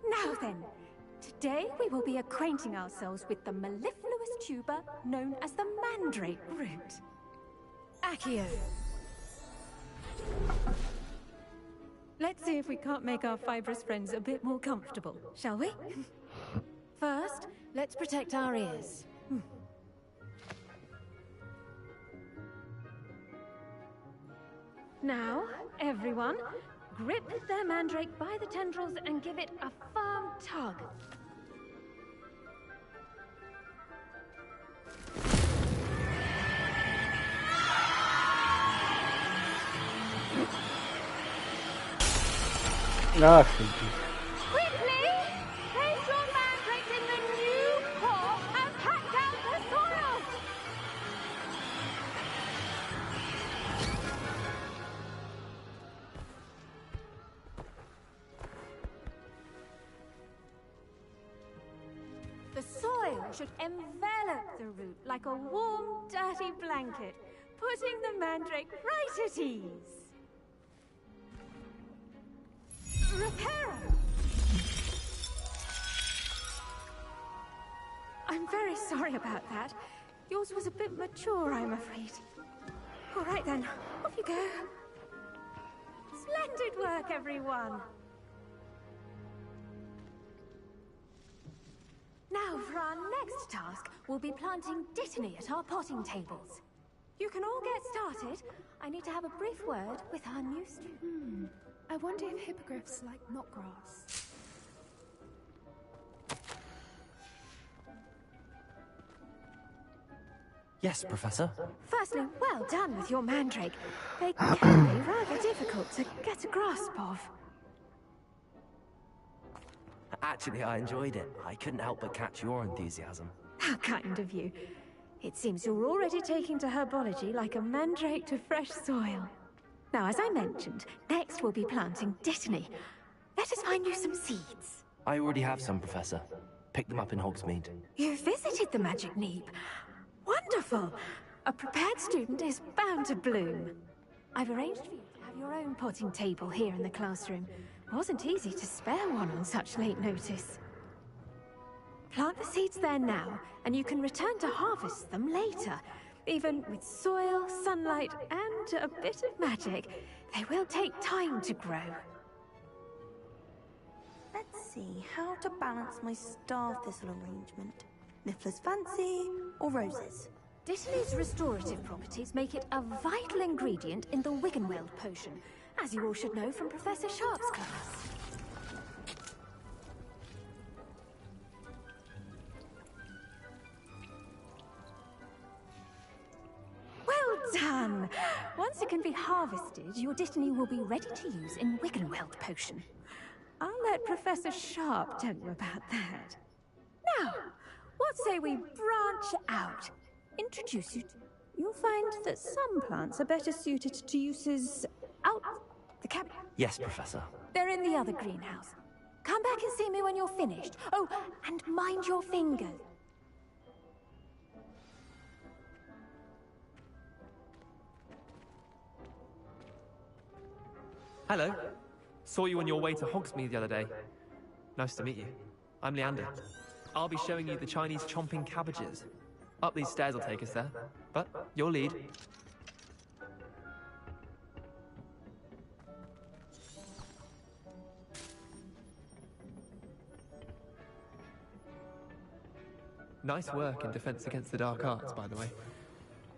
S18: Now then, today we will be acquainting ourselves with the mellifluous tuber known as the mandrake root. Accio. Let's see if we can't make our fibrous friends a bit more comfortable, shall we? First, let's protect our ears. Now, everyone, grip their mandrake by the tendrils and give it a firm tug.
S6: Quickly! Place your mandrake in the new pot and pack down the soil! The soil should envelop the root like a warm, dirty blanket, putting the mandrake right at ease. Reparo! I'm very sorry about that. Yours was a bit mature, I'm afraid. All right then, off you go. Splendid work, everyone. Now, for our next task, we'll be planting dittany at our potting tables. You can all get started. I need to have a brief word with our new student.
S19: I wonder if hippogriffs like knotgrass.
S3: Yes, Professor.
S18: Firstly, well done with your mandrake. They can be rather difficult to get a grasp of.
S3: Actually, I enjoyed it. I couldn't help but catch your enthusiasm.
S18: How kind of you. It seems you're already taking to herbology like a mandrake to fresh soil. Now, as I mentioned, next we'll be planting dittany. Let us find you some seeds.
S3: I already have some, Professor. Picked them up in Hogsmeade.
S18: You visited the Magic Neep. Wonderful! A prepared student is bound to bloom. I've arranged for you to have your own potting table here in the classroom. Wasn't easy to spare one on such late notice. Plant the seeds there now, and you can return to harvest them later. Even with soil, sunlight, and a bit of magic, they will take time to grow.
S9: Let's see how to balance my star thistle arrangement. Niffler's fancy or roses?
S18: Dittany's restorative properties make it a vital ingredient in the Wiggenweld potion, as you all should know from Professor Sharp's class. Well done! Once it can be harvested, your dittany will be ready to use in Wiggenweld potion. I'll let Professor Sharp tell you about that. Now, what say we branch out? Introduce you to... You'll find that some plants are better suited to uses out the cabin.
S3: Yes, Professor.
S18: They're in the other greenhouse. Come back and see me when you're finished. Oh, and mind your fingers.
S20: Hello. Saw you on your way to Hogsmeade the other day. Nice to meet you. I'm Leander. I'll be showing you the Chinese chomping cabbages. Up these stairs will take us there, but your lead. Nice work in defense against the dark arts, by the way.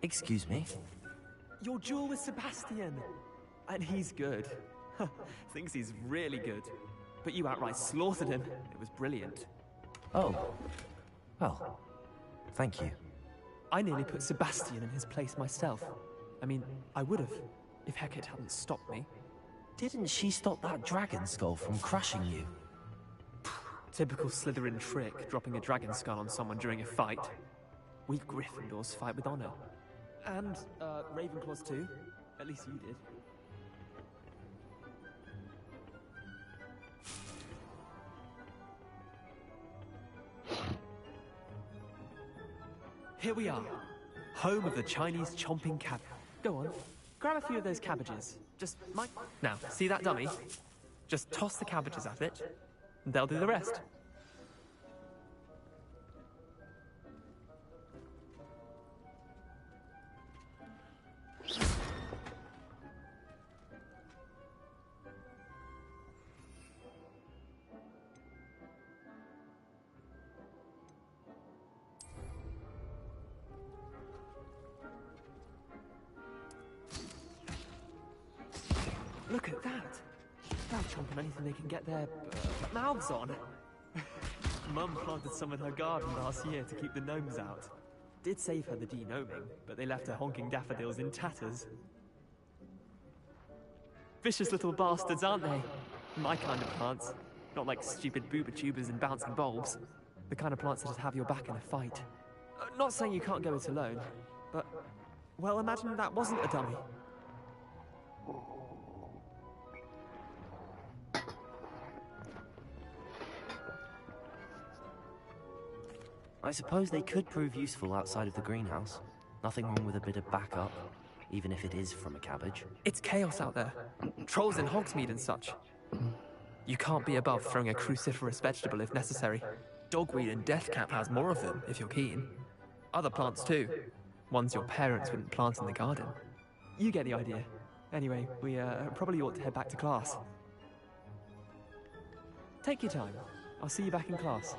S3: Excuse me?
S20: Your duel with Sebastian. And he's good. Thinks he's really good. But you outright slaughtered him. It was brilliant.
S3: Oh. Well, thank you.
S20: I nearly put Sebastian in his place myself. I mean, I would have, if Hecate hadn't stopped me.
S3: Didn't she stop that dragon skull from crushing you?
S20: Typical Slytherin trick, dropping a dragon skull on someone during a fight. We Gryffindors fight with honor. And, Ravenclaws too. At least you did. Here we are, home of the Chinese chomping cabbage. Go on, grab a few of those cabbages. Just, Mike. Now, see that dummy? Just toss the cabbages at it, and they'll do the rest. Look at that! They'll chomp on anything they can get their mouths on. Mum planted some in her garden last year to keep the gnomes out. Did save her the de-gnoming, but they left her honking daffodils in tatters. Vicious little bastards, aren't they? My kind of plants. Not like stupid booba tubers and bouncing bulbs. The kind of plants that'd have your back in a fight. Not saying you can't go it alone, but... well, imagine that wasn't a dummy.
S3: I suppose they could prove useful outside of the greenhouse. Nothing wrong with a bit of backup, even if it is from a cabbage.
S20: It's chaos out there. Trolls in Hogsmeade and such. You can't be above throwing a cruciferous vegetable if necessary. Dogweed and deathcap has more of them, if you're keen. Other plants too. Ones your parents wouldn't plant in the garden. You get the idea. Anyway, we probably ought to head back to class. Take your time. I'll see you back in class.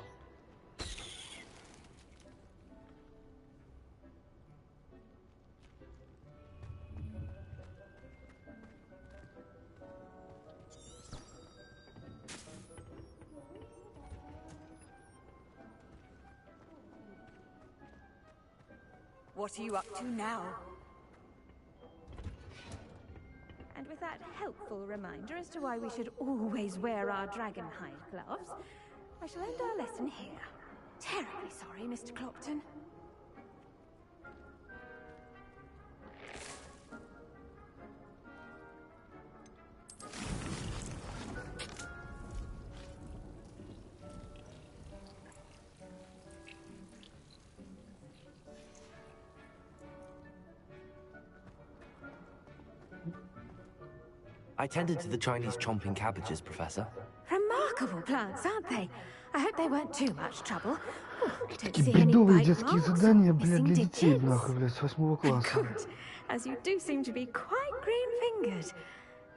S6: What are you up to now? And with that helpful reminder as to why we should always wear our dragon hide gloves, I shall end our lesson here. Terribly sorry, Mr. Clopton.
S3: I tended to the Chinese chomping cabbages, Professor.
S6: Remarkable plants, aren't they? I hope they weren't too much trouble.
S1: Такие бредовые детские задания, блядь, для детей, нахуй, блядь, с 8 класса.
S6: Good, as you do seem to be quite green-fingered.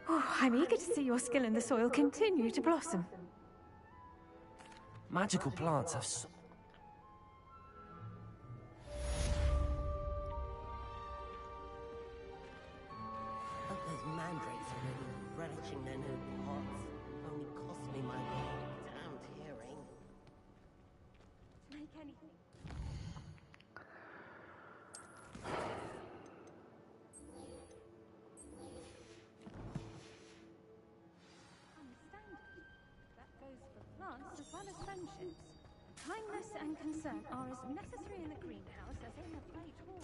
S6: Oh, I'm eager to see your skill in the soil continue to blossom.
S3: Magical plants have
S8: Those mandrakes are really relishing their new pots. Only cost me my damned hearing.
S6: Make anything. That goes for plants as well as friendships. Kindness and concern are as necessary in the greenhouse as in the great hall.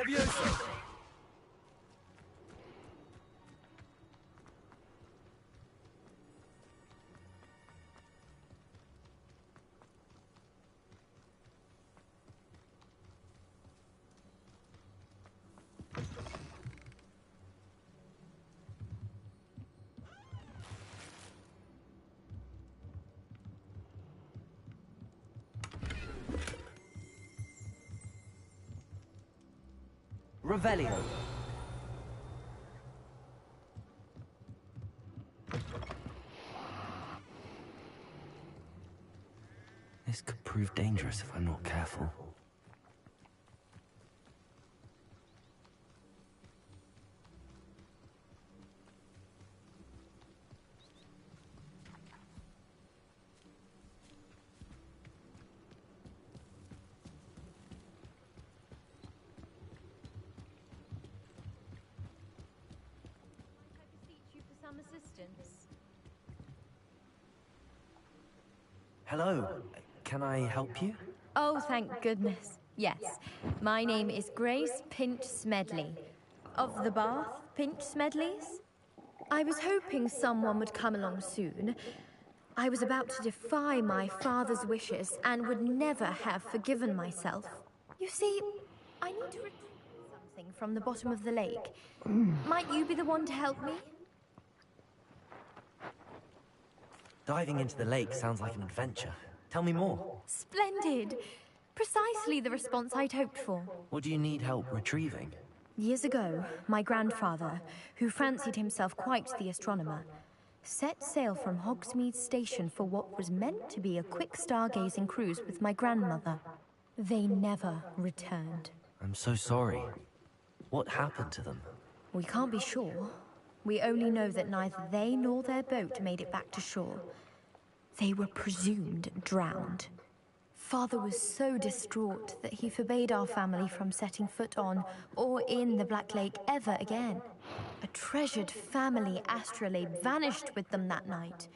S3: Levioso!
S2: Revelio.
S3: This could prove dangerous if I'm not careful. Hello, can I help you?
S17: Oh, thank goodness. Yes, my name is Grace Pinch Smedley, of the Bath Pinch Smedleys. I was hoping someone would come along soon. I was about to defy my father's wishes and would never have forgiven myself. You see, I need to retrieve something from the bottom of the lake. Might you be the one to help me?
S3: Diving into the lake sounds like an adventure. Tell me more.
S17: Splendid. Precisely the response I'd hoped for.
S3: What do you need help retrieving?
S17: Years ago, my grandfather, who fancied himself quite the astronomer, set sail from Hogsmeade Station for what was meant to be a quick stargazing cruise with my grandmother. They never returned.
S3: I'm so sorry. What happened to them?
S17: We can't be sure. We only know that neither they nor their boat made it back to shore. They were presumed drowned. Father was so distraught that he forbade our family from setting foot on or in the Black Lake ever again. A treasured family astrolabe vanished with them that night.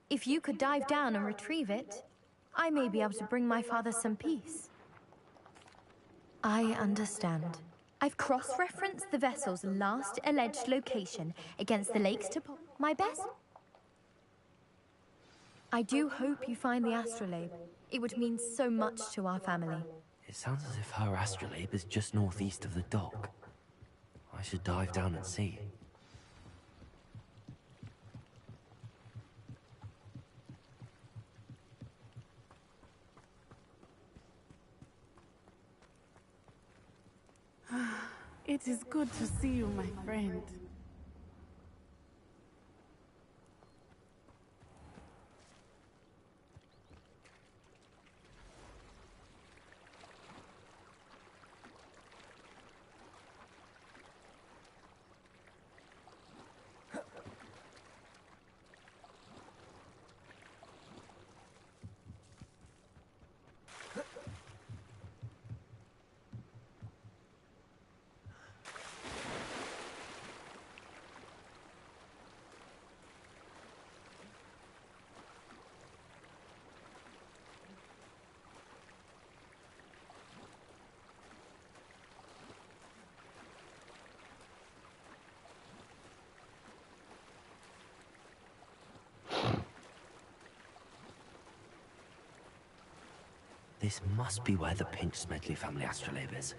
S17: If you could dive down and retrieve it, I may be able to bring my father some peace. I understand. I've cross-referenced the vessel's last alleged location against the lake's my best. I do hope you find the astrolabe. It would mean so much to our family.
S3: It sounds as if her astrolabe is just northeast of the dock. I should dive down and see.
S14: It is good to see you, my friend.
S3: This must be where the Pinch Smedley family astrolabe is.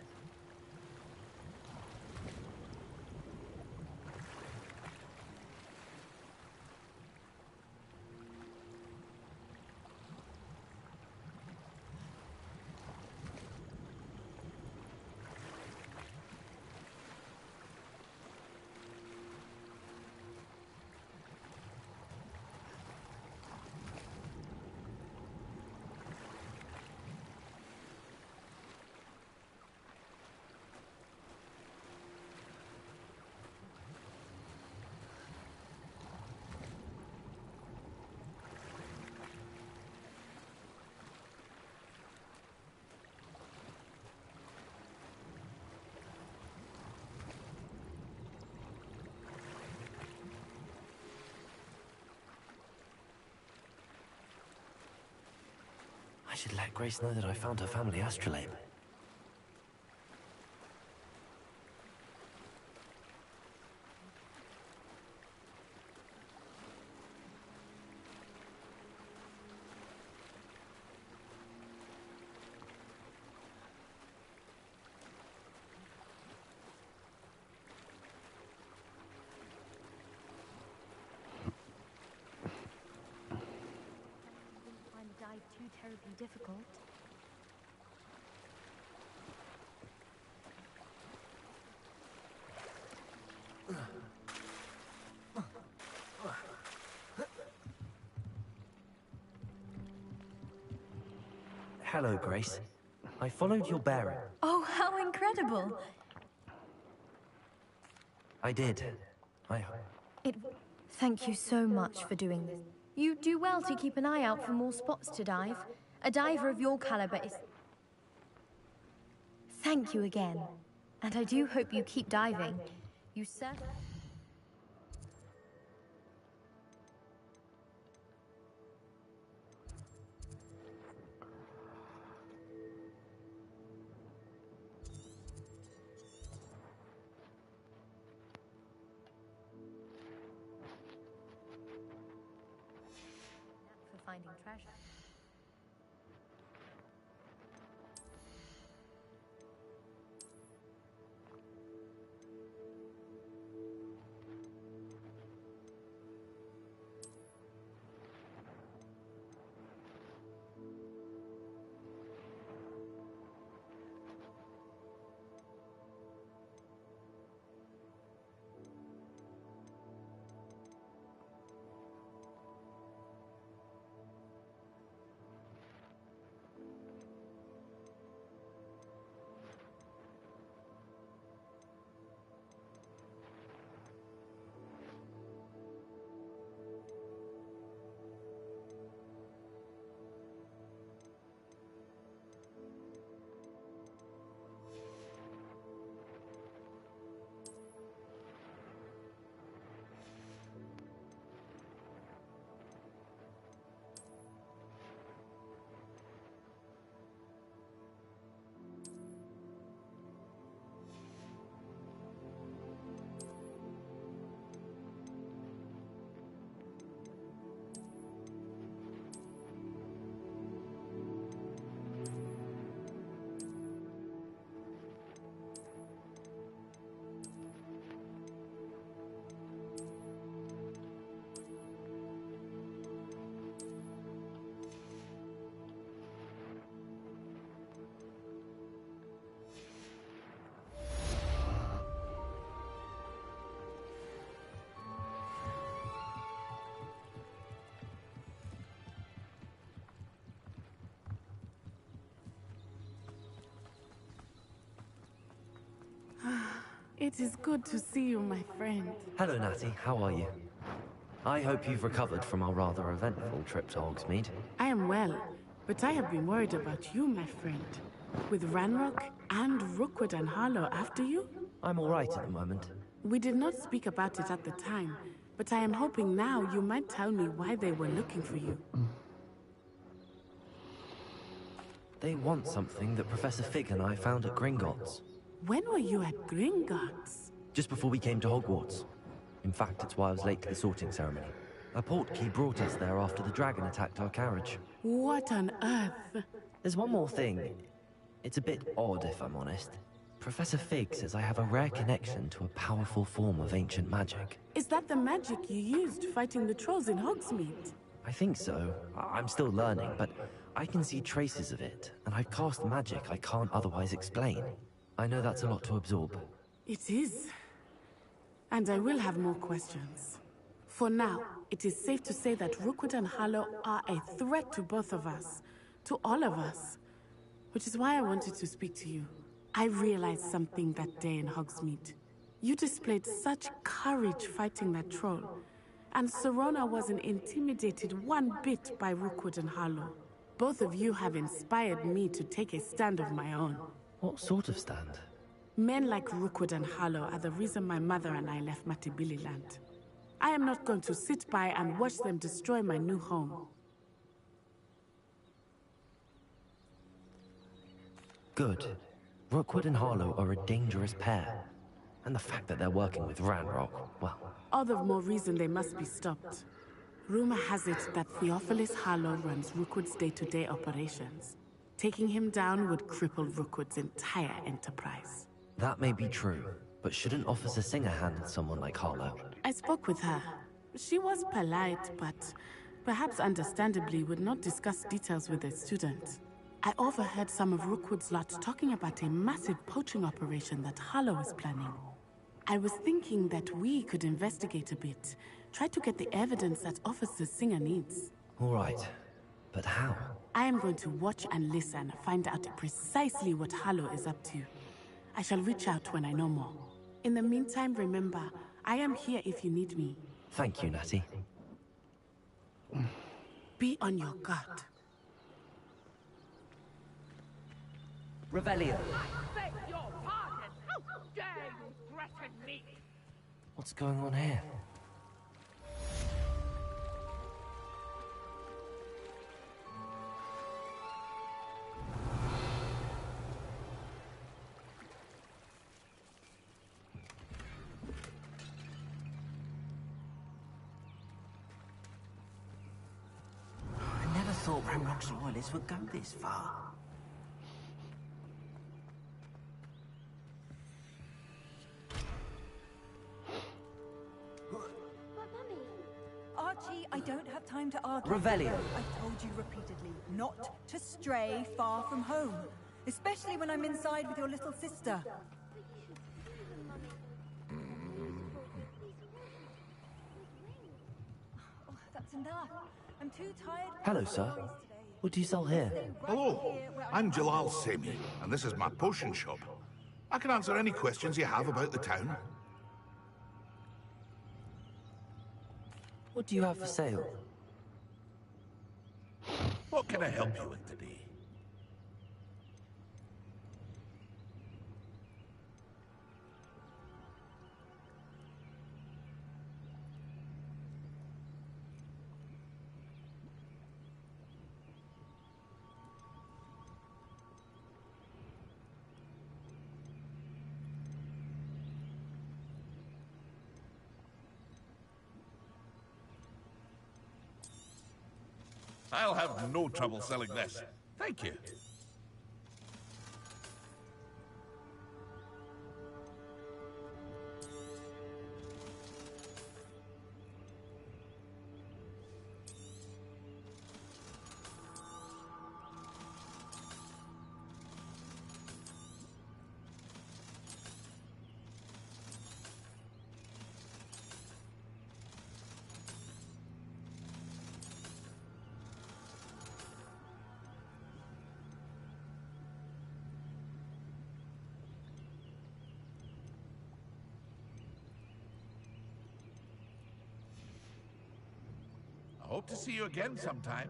S3: I should let Grace know that I found her family astrolabe.
S17: terribly difficult.
S3: Hello, Grace. I followed your bearing.
S17: Oh, how incredible!
S3: I did.
S17: Thank you so much for doing this. You do well to keep an eye out for more spots to dive. A diver of your caliber is... Thank you again. And I do hope you keep diving. You certainly... for finding treasure.
S14: It is good to see you, my friend.
S3: Hello, Natty. How are you? I hope you've recovered from our rather eventful trip to Hogsmeade.
S14: I am well, but I have been worried about you, my friend. With Ranrock and Rookwood and Harlow after you?
S3: I'm all right at the moment.
S14: We did not speak about it at the time, but I am hoping now you might tell me why they were looking for you.
S3: They want something that Professor Fig and I found at Gringotts.
S14: When were you at Gringotts?
S3: Just before we came to Hogwarts. In fact, it's why I was late to the sorting ceremony. A portkey brought us there after the dragon attacked our carriage.
S14: What on earth?
S3: There's one more thing. It's a bit odd, if I'm honest. Professor Fig says I have a rare connection to a powerful form of ancient magic.
S14: Is that the magic you used fighting the trolls in Hogsmeade?
S3: I think so. I'm still learning, but I can see traces of it, and I've cast magic I can't otherwise explain. I know that's a lot to absorb.
S14: It is. And I will have more questions. For now, it is safe to say that Rookwood and Harlow are a threat to both of us. To all of us. Which is why I wanted to speak to you. I realized something that day in Hogsmeade. You displayed such courage fighting that troll. And Serona wasn't intimidated one bit by Rookwood and Harlow. Both of you have inspired me to take a stand of my own.
S3: What sort of stand?
S14: Men like Rookwood and Harlow are the reason my mother and I left Matibili land. I am not going to sit by and watch them destroy my new home.
S3: Good. Rookwood and Harlow are a dangerous pair. And the fact that they're working with Ranrock, well...
S14: All the more reason they must be stopped. Rumor has it that Theophilus Harlow runs Rookwood's day-to-day operations. Taking him down would cripple Rookwood's entire enterprise.
S3: That may be true, but shouldn't Officer Singer handle someone like Harlow?
S14: I spoke with her. She was polite, but perhaps understandably, would not discuss details with the students. I overheard some of Rookwood's lot talking about a massive poaching operation that Harlow is planning. I was thinking that we could investigate a bit, try to get the evidence that Officer Singer needs.
S3: All right, but how?
S14: I am going to watch and listen, find out precisely what Harlow is up to. I shall reach out when I know more. In the meantime, remember, I am here if you need me.
S3: Thank you, Natty.
S14: Be on your guard.
S2: Revelio.
S21: Beg your pardon! How dare you threaten me?
S3: What's going on here?
S8: I never thought Ramrock's royalists would go this far.
S22: Archie, I don't have time to argue.
S2: Revelio.
S22: I've told you repeatedly not to stray far from home, especially when I'm inside with your little sister. Oh, that's enough. I'm too tired.
S3: Hello, sir. What do you sell here?
S23: Hello, I'm Jalal Semi, and this is my potion shop. I can answer any questions you have about the town.
S3: What do you have for sale?
S23: What can I help you with today? I'll have no trouble selling this. Thank you. I hope to see you again sometime.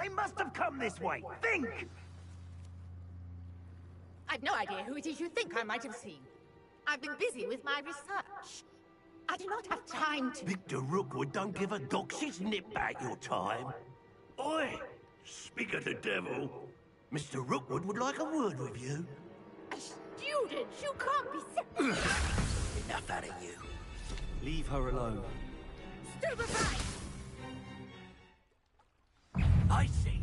S8: They must have come this way. Think!
S24: I've no idea who it is you think I might have seen. I've been busy with my research. I do not have time to...
S8: Victor Rookwood don't give a doxy's nip back your time. Oi! Speak of the devil. Mr. Rookwood would like a word with you.
S24: A student? You can't be so...
S8: Enough out of you.
S3: Leave her alone.
S24: Stupefy!
S8: I see you.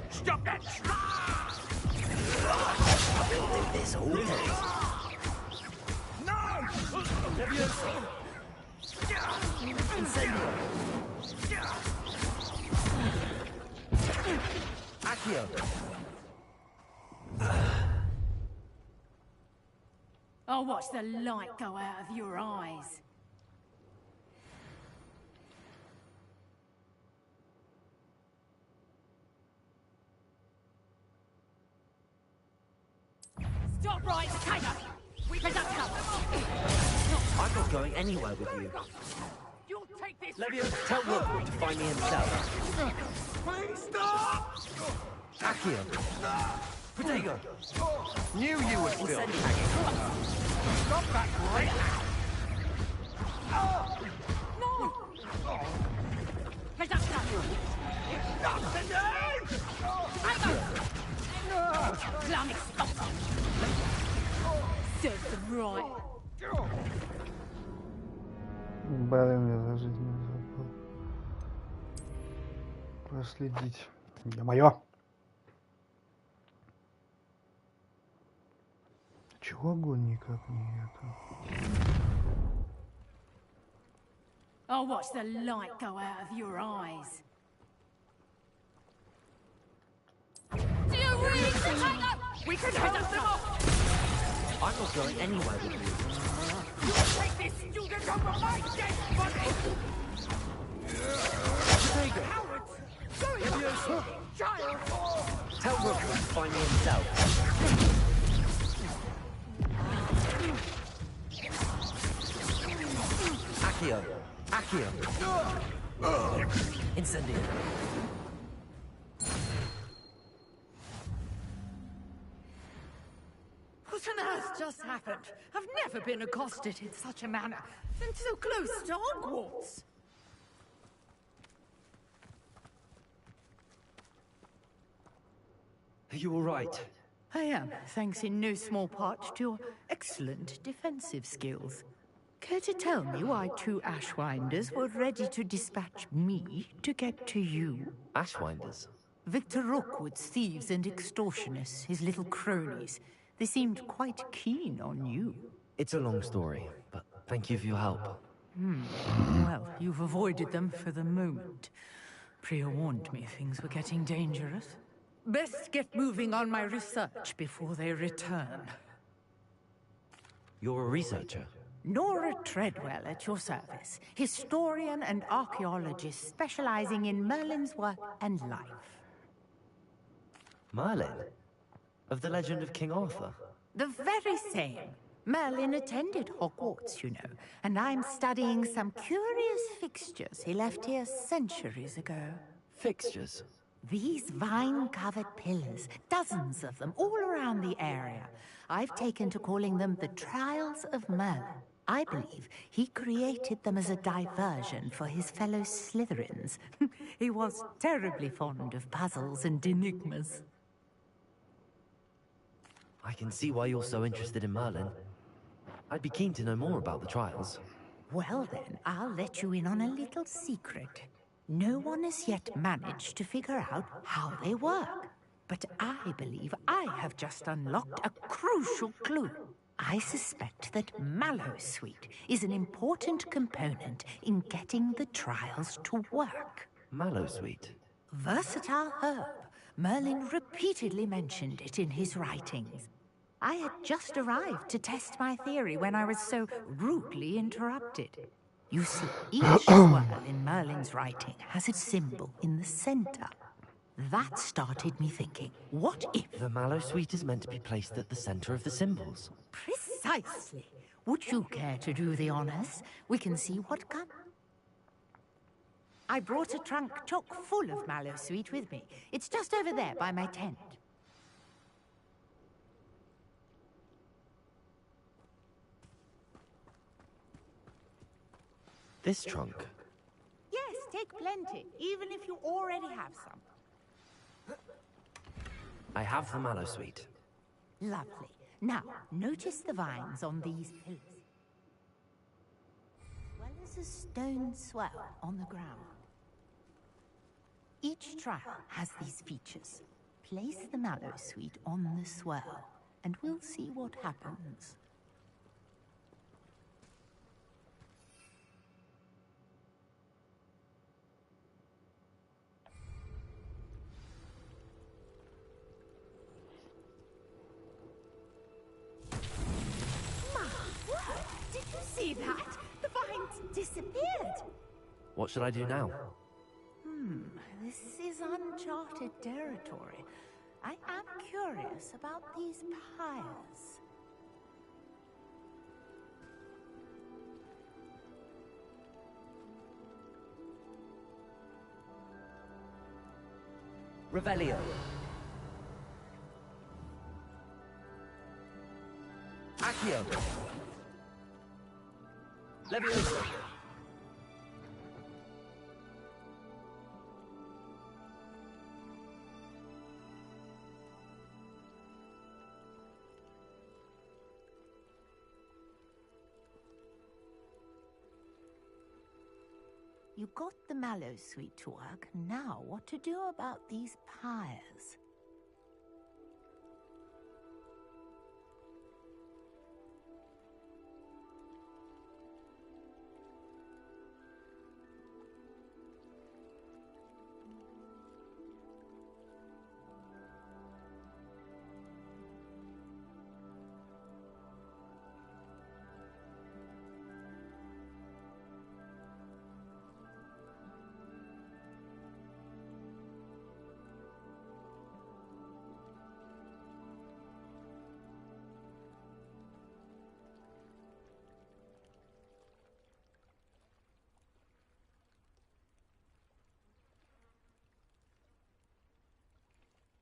S8: Stop that!
S3: We'll do this all day.
S8: No!
S3: Incendio. Accio.
S18: I'll watch the light go out of your eyes. Stop right, Tiger! We conduct cover!
S3: I'm not going anywhere with you.
S18: You'll take this!
S3: Levio, tell Rookwood to find me himself.
S8: Please stop!
S3: Accio. Protego.
S8: Knew you would feel. Stop that right now!
S18: No! Conduct cover!
S8: Stop the name!
S18: Tiger! Blimey, stop them! Serve them right.
S1: Блин, я за жизнь не забыл. Проследить. Ё-моё! Чего огонь никак не это?
S18: I'll watch the light go out of your eyes. Do you really think we can conduct them off?
S3: I'm not going anywhere with you.
S8: You'll take this student over my dead body!
S3: Protego.
S8: Cowards! Sorry, child!
S3: Tell Rookwood to find me himself. Accio. Accio. Incendio.
S18: What on earth just happened? I've never been accosted in such a manner, and so close to Hogwarts.
S3: Are you all right?
S5: I am, thanks in no small part to your excellent defensive skills. Care to tell me why two Ashwinders were ready to dispatch me to get to you?
S3: Ashwinders?
S5: Victor Rookwood's thieves and extortionists, his little cronies. They seemed quite keen on you.
S3: It's a long story, but thank you for your help.
S5: Well, you've avoided them for the moment. Priya warned me things were getting dangerous. Best get moving on my research before they return.
S3: You're a researcher?
S5: Nora Treadwell at your service, historian and archaeologist specializing in Merlin's work and life.
S3: Merlin? Of the legend of King Arthur?
S5: The very same. Merlin attended Hogwarts, you know, and I'm studying some curious fixtures he left here centuries ago.
S3: Fixtures?
S5: These vine-covered pillars, dozens of them, all around the area. I've taken to calling them the Trials of Merlin. I believe he created them as a diversion for his fellow Slytherins. He was terribly fond of puzzles and enigmas.
S3: I can see why you're so interested in Merlin. I'd be keen to know more about the trials.
S5: Well then, I'll let you in on a little secret. No one has yet managed to figure out how they work. But I believe I have just unlocked a crucial clue. I suspect that Mallowsweet is an important component in getting the trials to work.
S3: Mallowsweet?
S5: Versatile herb. Merlin repeatedly mentioned it in his writings. I had just arrived to test my theory when I was so rudely interrupted. You see, each swirl in Merlin's writing has its symbol in the center. That started me thinking, what if...
S3: The Mallowsweet is meant to be placed at the center of the symbols.
S5: Precisely. Would you care to do the honors? We can see what comes. I brought a trunk chock full of Mallowsweet with me. It's just over there by my tent.
S3: This trunk?
S5: Yes, take plenty, even if you already have some.
S3: I have the Mallowsweet.
S5: Lovely. Now, notice the vines on these pillars. As well as is a stone swell on the ground. Each trial has these features. Place the mallow sweet on the swell, and we'll see what happens.
S18: Did you see that? The vines disappeared.
S3: What should I do now?
S5: This is uncharted territory. I am curious about these pyres.
S2: Revelio. Accio. Leviosa.
S5: You got the mallow sweet to work. Now what to do about these pyres?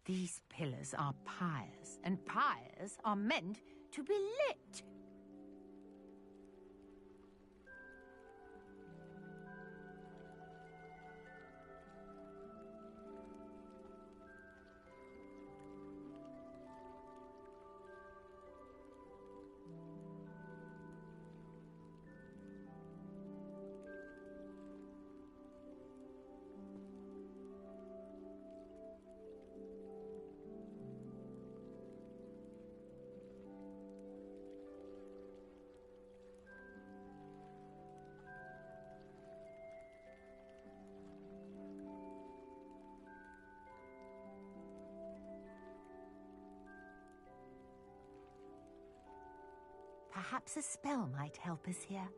S5: These pillars are pyres, and pyres are meant to be lit. Perhaps a spell might help us here.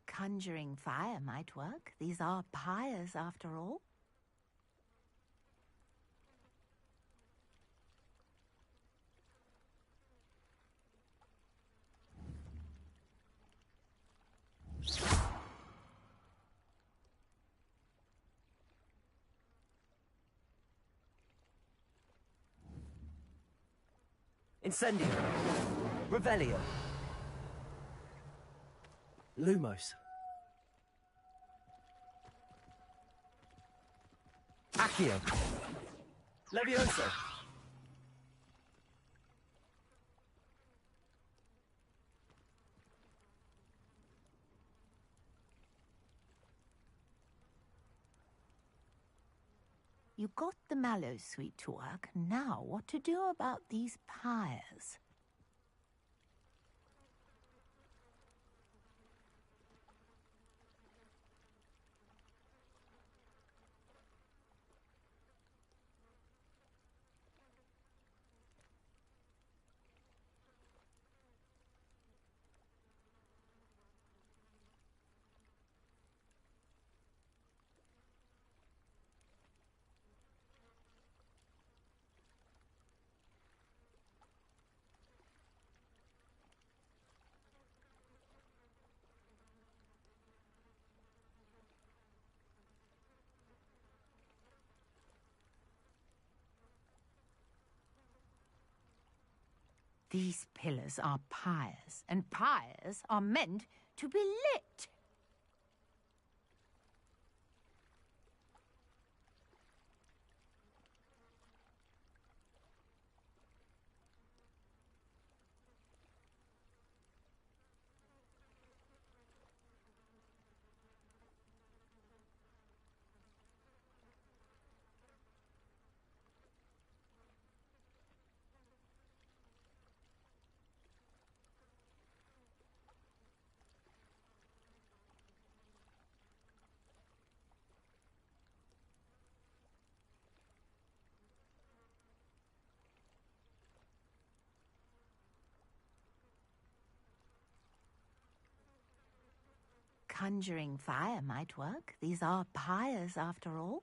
S5: Conjuring fire might work. These are pyres, after all.
S2: Incendio. Revelio.
S3: Lumos.
S2: Accio. Leviosa.
S5: You got the mallow sweet to work. Now what to do about these pyres? These pillars are pyres, and pyres are meant to be lit. Conjuring fire might work. These are pyres, after all.